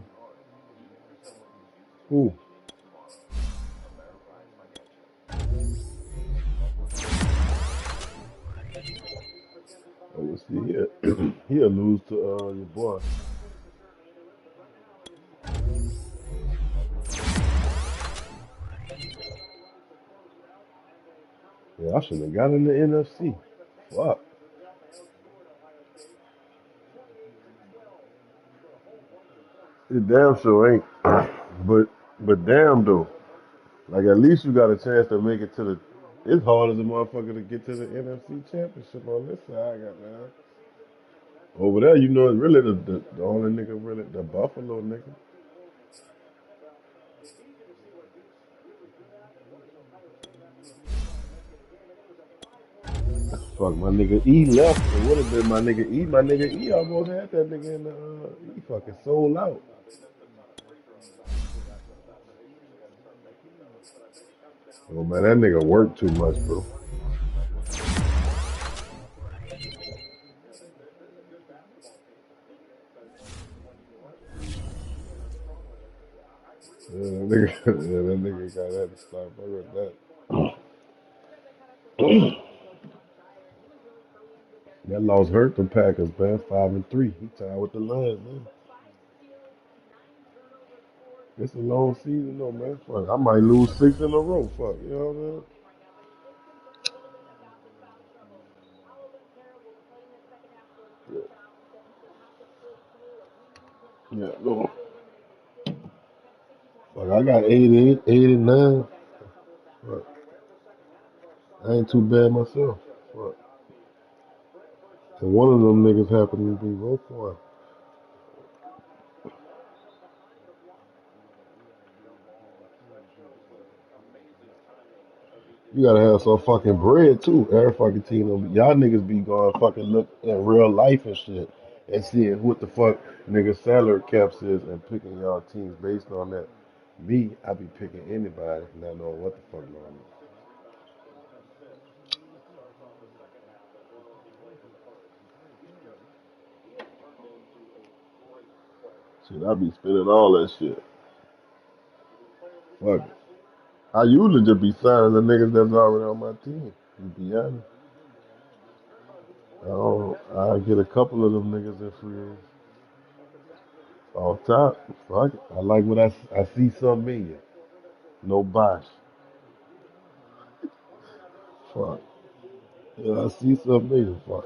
Who? Oh, let's see here. He'll lose to your boy. Yeah, I shouldn't have got in the NFC. Fuck. It damn sure ain't. But damn though. Like at least you got a chance to make it to the. It's hard as a motherfucker to get to the NFC Championship on this side, goddamn. Over there, you know, it's really the only nigga really the Buffalo nigga. Fuck, my nigga E left. It would have been my nigga E. My nigga E almost had that nigga in the. He fucking sold out. Oh man, that nigga worked too much, bro. Yeah, that nigga, yeah, that nigga got that to start fucking with that. That loss hurt the Packers, man. 5-3. He tied with the Lions, man. It's a long season, though, man. Fuck, I might lose 6 in a row. Fuck, you know what I mean? Yeah, no. Fuck, I got 88, 89. Fuck, I ain't too bad myself. Fuck. And one of them niggas happened to be Roquan. You gotta have some fucking bread too. Every fucking team, y'all niggas be going fucking look in real life and shit and seeing what the fuck niggas salary caps is and picking y'all teams based on that. Me, I be picking anybody, not knowing what the fuck going on. Shit, I be spending all that shit. Fuck it. I usually just be signing the niggas that's already on my team. To be honest, I get a couple of them niggas in free agents. Off top, fuck it. I like what I see some million. No bosh. Fuck. Yeah, I see some million. Fuck.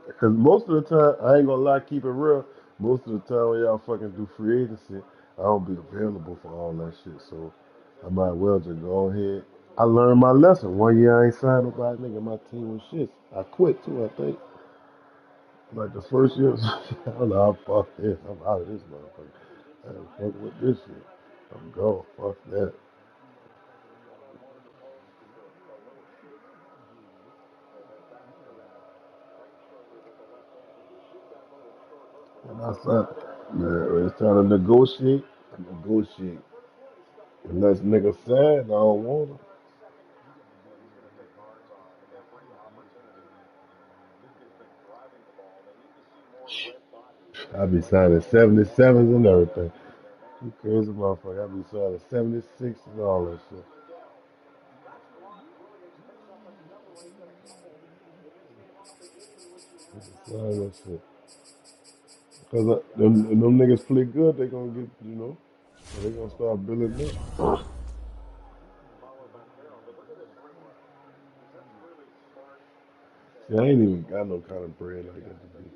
Because most of the time, I ain't gonna lie, keep it real. Most of the time when y'all fucking do free agency, I don't be available for all that shit. So I might well just go ahead. I learned my lesson. 1 year I ain't signed nobody, nigga. My team was shit. I quit too, I think. Like the first year, I don't know, fuck this. I'm out of this motherfucker. I ain't fuck with this shit. I'm gone. Fuck that. And I said, man, when it's time to negotiate, I negotiate. Unless nigga sad, I don't want him. I be signing 77s and everything. You crazy motherfucker. I be signing 76 and all that shit. I be signing that shit. Cause them niggas play good, they gonna get, so they gonna start building up. See, I ain't even got no kind of bread like that to be.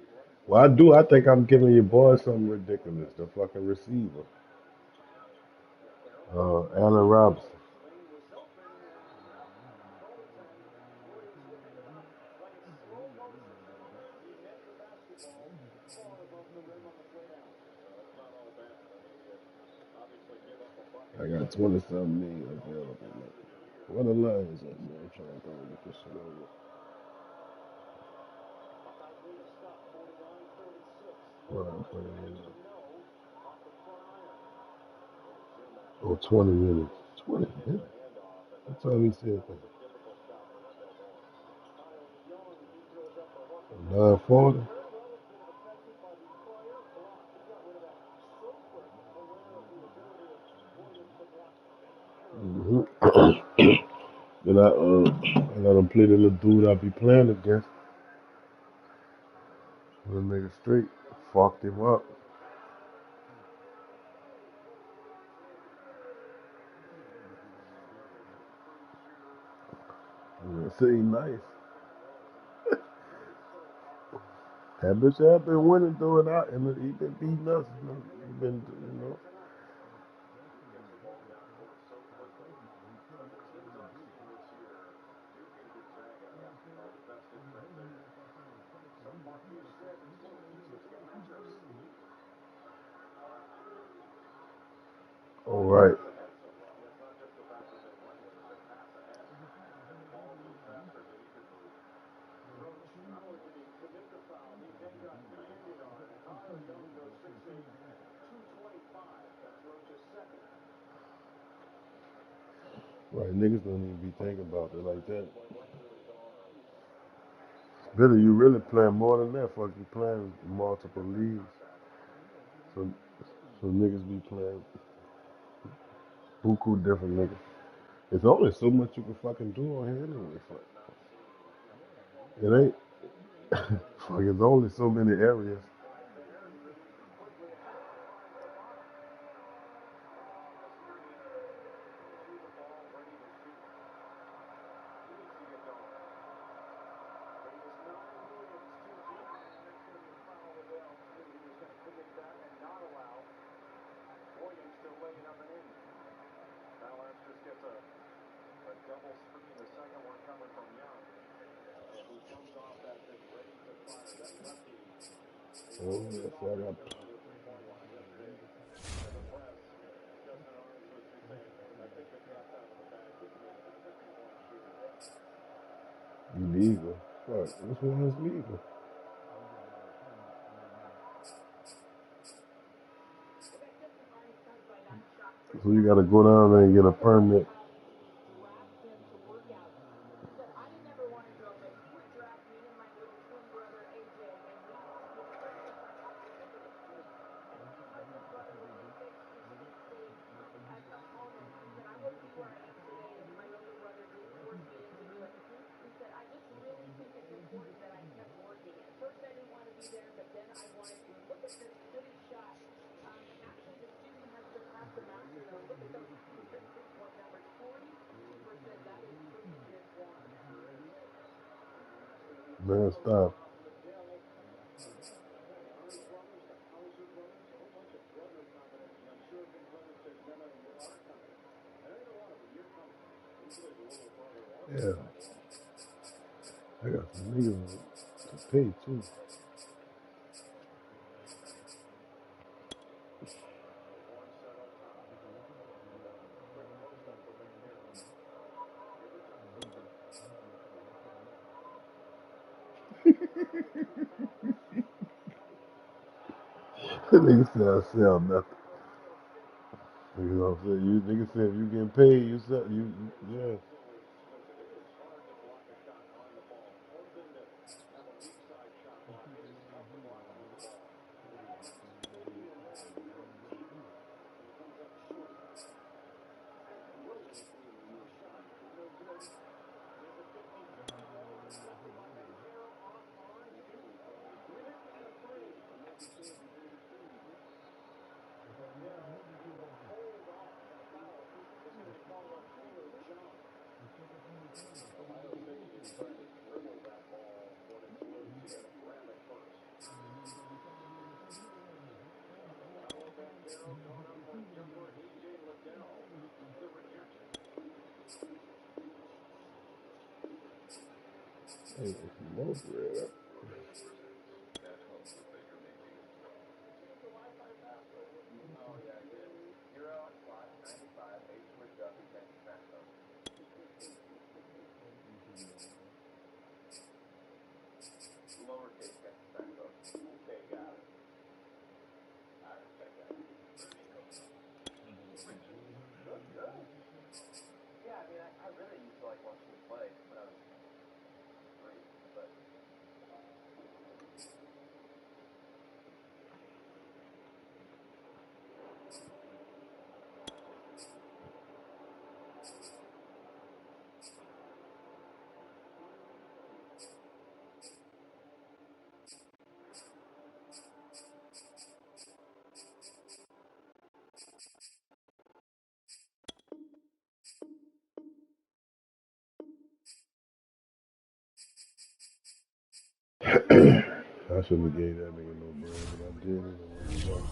Well, I do. I think I'm giving your boy something ridiculous. The fucking receiver, Allen Robinson. I got 20 something million available. Man. What the Lions at, man? I'm trying to go and get this shit over. What I'm putting in there. Oh, 20 minutes. 20 minutes? What time he said that? 9:40? Mm-hmm. Then I let him play the little dude I be playing against. The nigga straight fucked him up. Say nice. That bitch have been winning through it out, and he been beating us. He been. All right. Right, niggas don't even be thinking about it like that. Billy, you really playing more than that. Fuck, you playing multiple leagues. So, so niggas be playing buku different niggas. It's only so much you can fucking do on here anyway. Fuck. It ain't. Fuck, it's only so many areas. Oh, yes, I got. Illegal. Fuck, which one is legal? So you gotta go down there and get a permit. Man, stop. Yeah, I got some niggas to pay too. Nigga said I sell nothing. You know what I'm saying? You nigga said if you getting paid, you sell yeah. Hey, some more bread. I shouldn't have gave that nigga no bread, but I did anyway.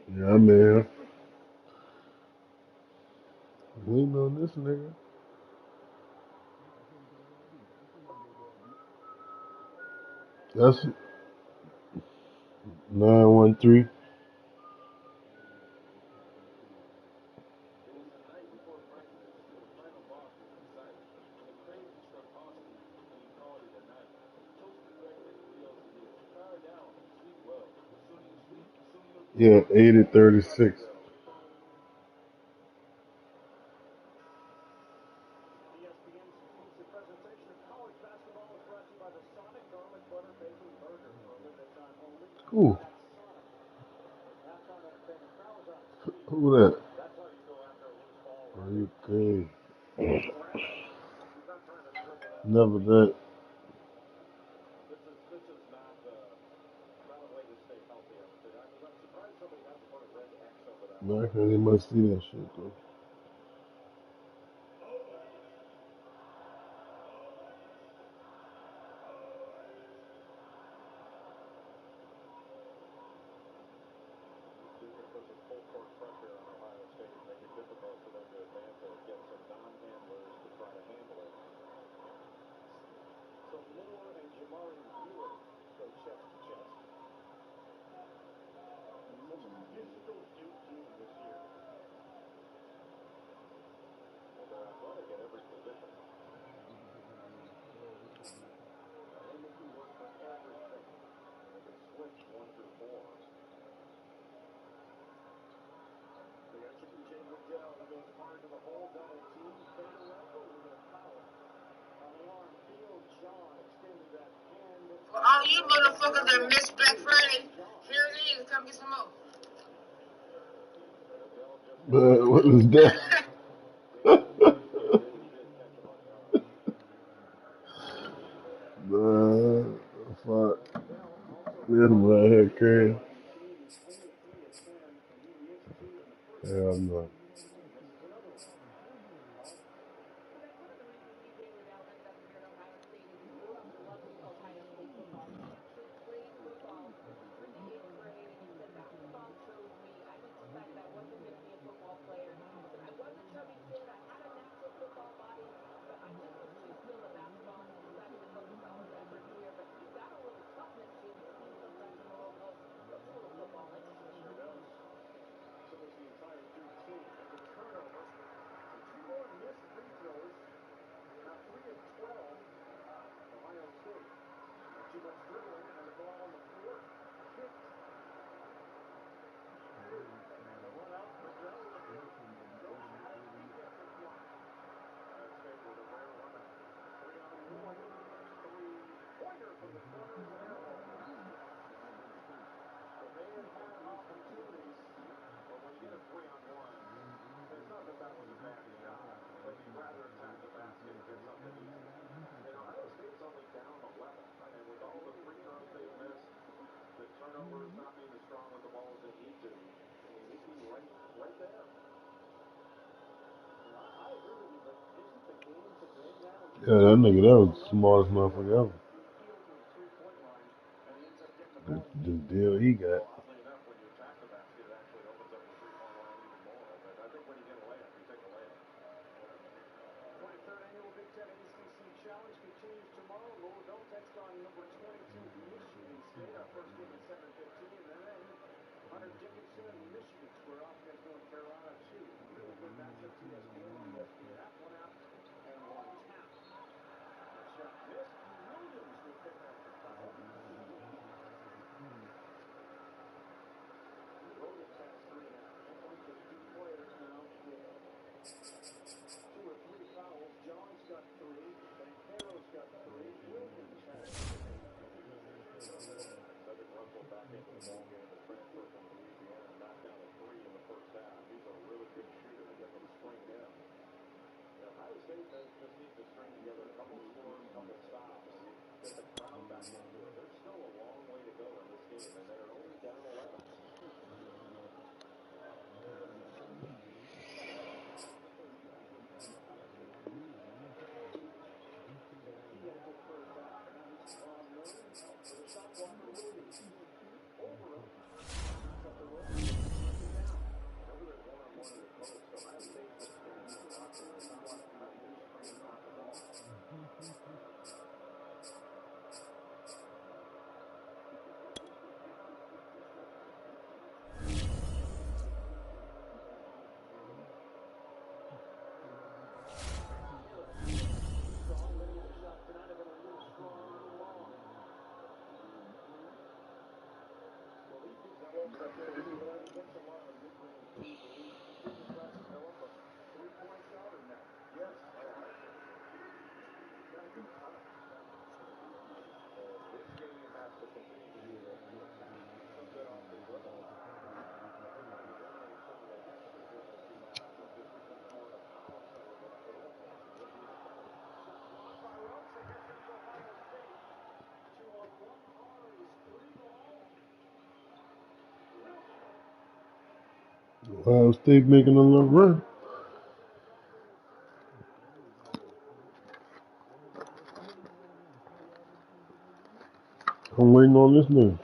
Yeah, man. Waiting on this nigga. That's 913. Yeah, 8036. Who? Who that? Are you crazy? Never that. Man, I can't even much see that shit though. you motherfuckers that missed Black Friday, here it is. Come get some more. What was that? Fuck. This right here, Curry. Hell no. Yeah, that nigga, that was the smartest motherfucker ever. The deal he got. Ohio State making a little run. I'm waiting on this nigga.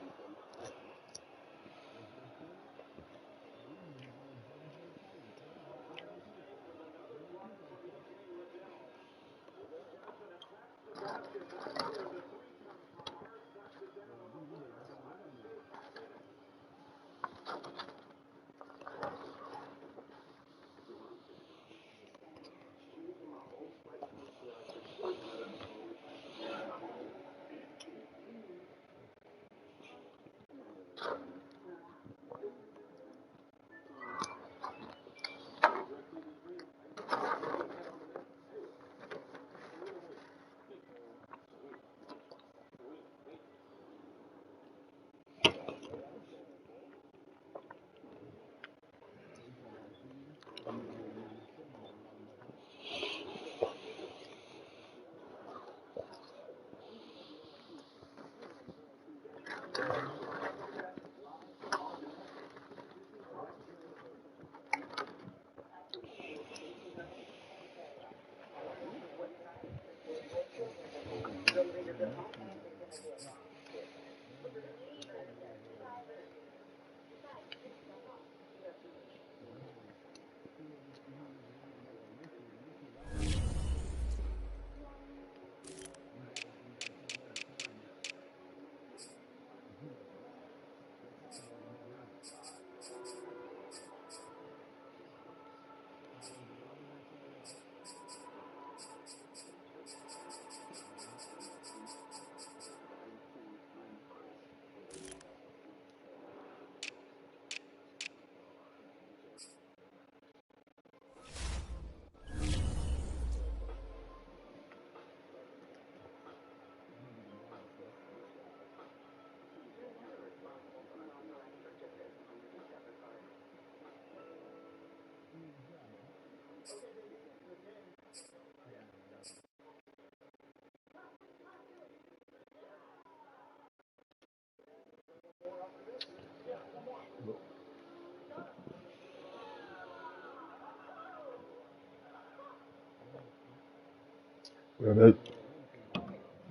Yeah,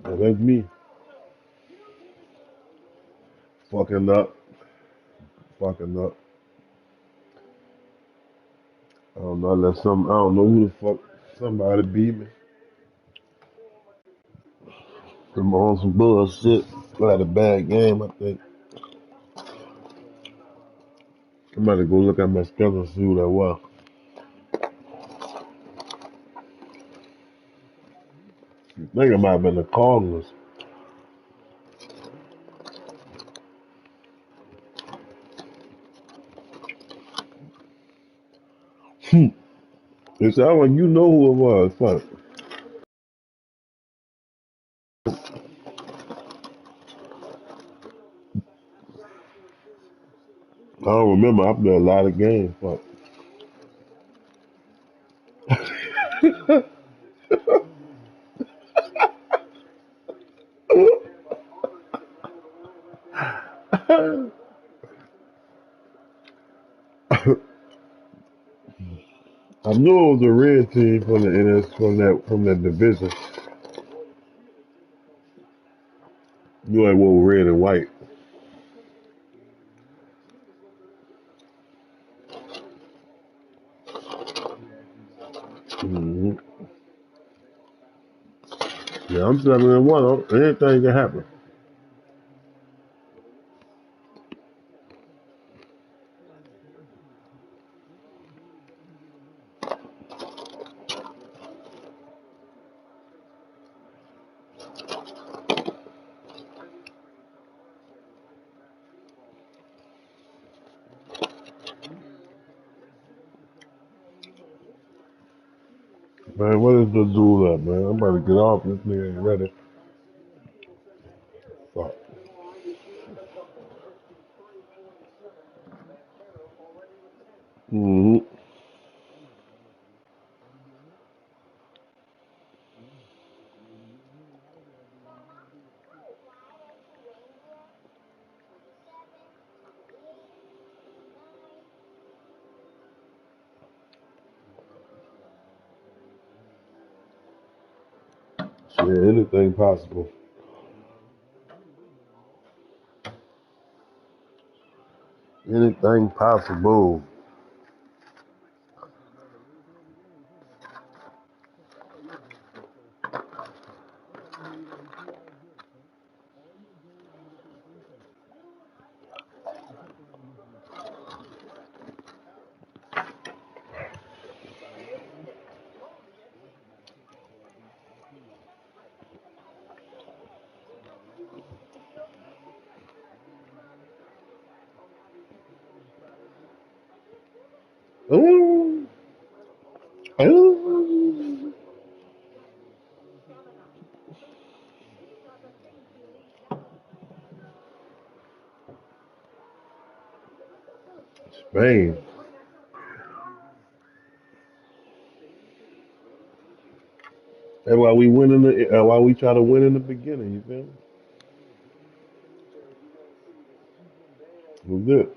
that's me. Fucking up. Fucking up. I don't know, I don't know who the fuck, somebody beat me. I'm on some bullshit. I had a bad game, I think. I'm about to go look at my schedule and see who that was. I think it might have been the Cardinals. It sounded like you know who it was. Fuck. I don't remember. I played a lot of games. Fuck. I knew it was a red team from the NS from that division. You ain't wore red and white. hmm Yeah, I'm 7-1. Anything can happen. Man, what is the dude up, man? I'm about to get off. This nigga ain't ready. Fuck. hmm Shit, anything possible. Anything possible. Ooh. Ooh. Spain. That's why we win why we try to win in the beginning, you feel me? It was good.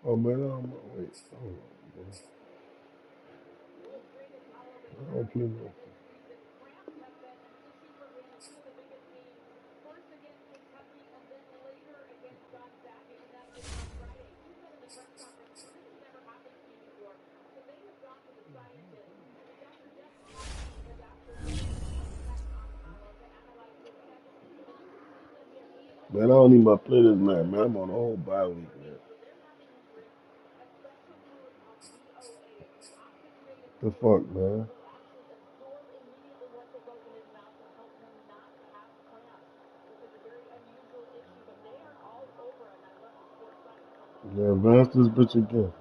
Oh man, wait. Hold on, bro. I don't play no. Man, I don't even play this night, man. I'm on a whole bye week, man. The fuck, man? Yeah, advance this bitch again.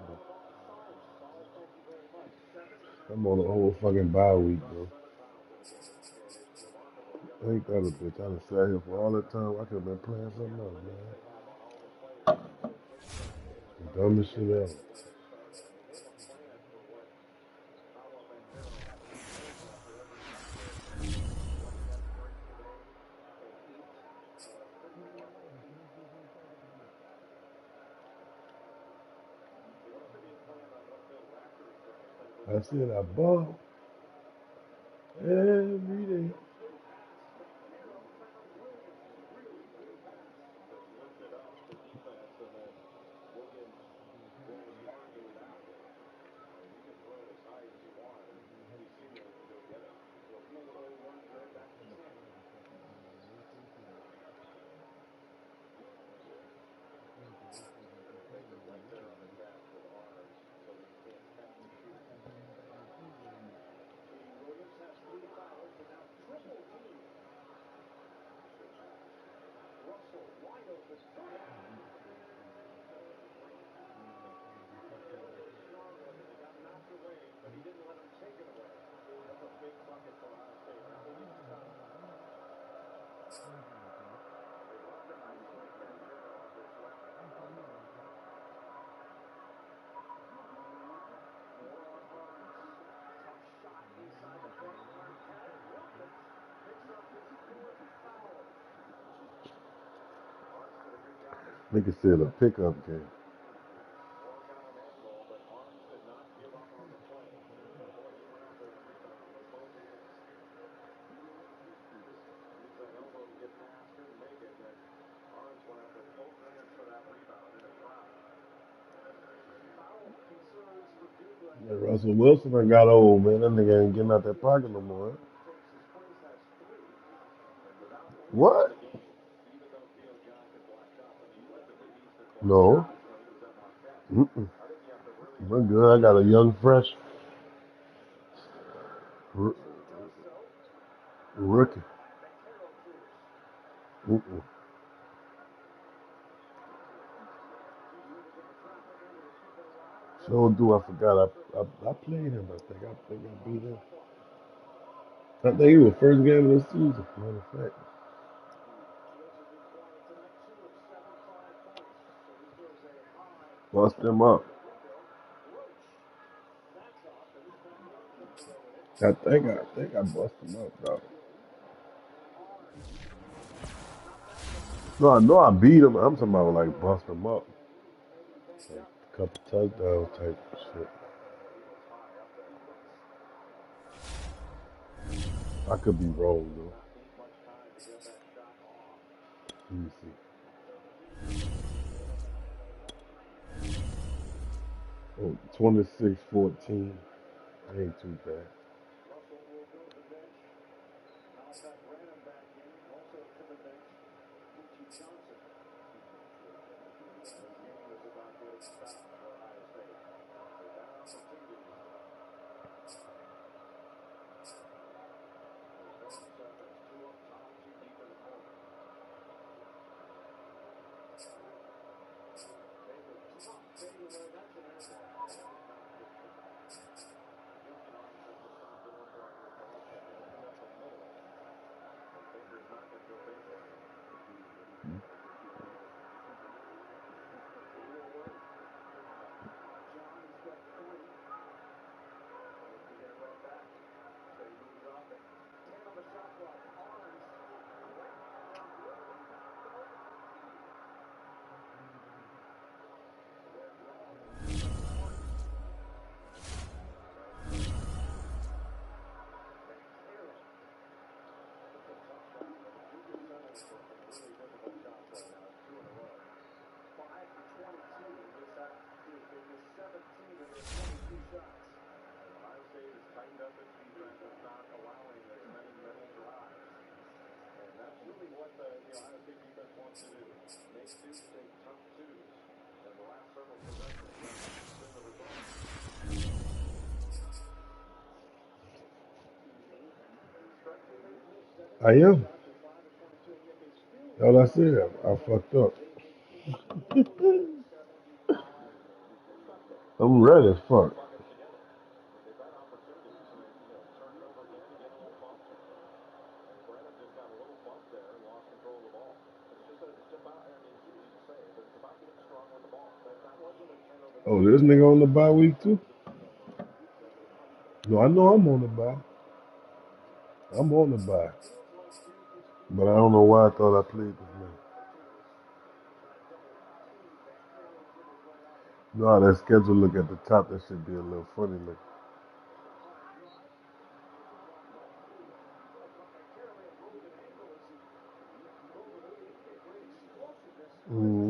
I'm on a whole fucking bye week, bro. Ain't that a bitch? I done sat here for all that time. I could have been playing something else, man. Dumbest shit ever. I said I bought every day. Nigga said a pickup game. Yeah, Russell Wilson done got old, man. That nigga ain't getting out that pocket no more. Huh? What? No. Mm-mm. We're good. I got a young, fresh r- rookie. Mm-mm. So do I forgot I played him. I think I beat him. I think it was first game of the season. Matter of fact, bust him up. I think I bust him up, dog. No, I know I beat him. I'm talking about like bust him up, like a couple touchdowns type shit. I could be wrong though. Let me see. Oh, 26-14. Ain't too bad. I am. All I said, I fucked up. I'm ready as fuck. Oh, this nigga on the bye week too? No, I know I'm on the bye. I'm on the bye. But I don't know why I thought I played this man. No, that schedule look at the top, that should be a little funny looking. Mm.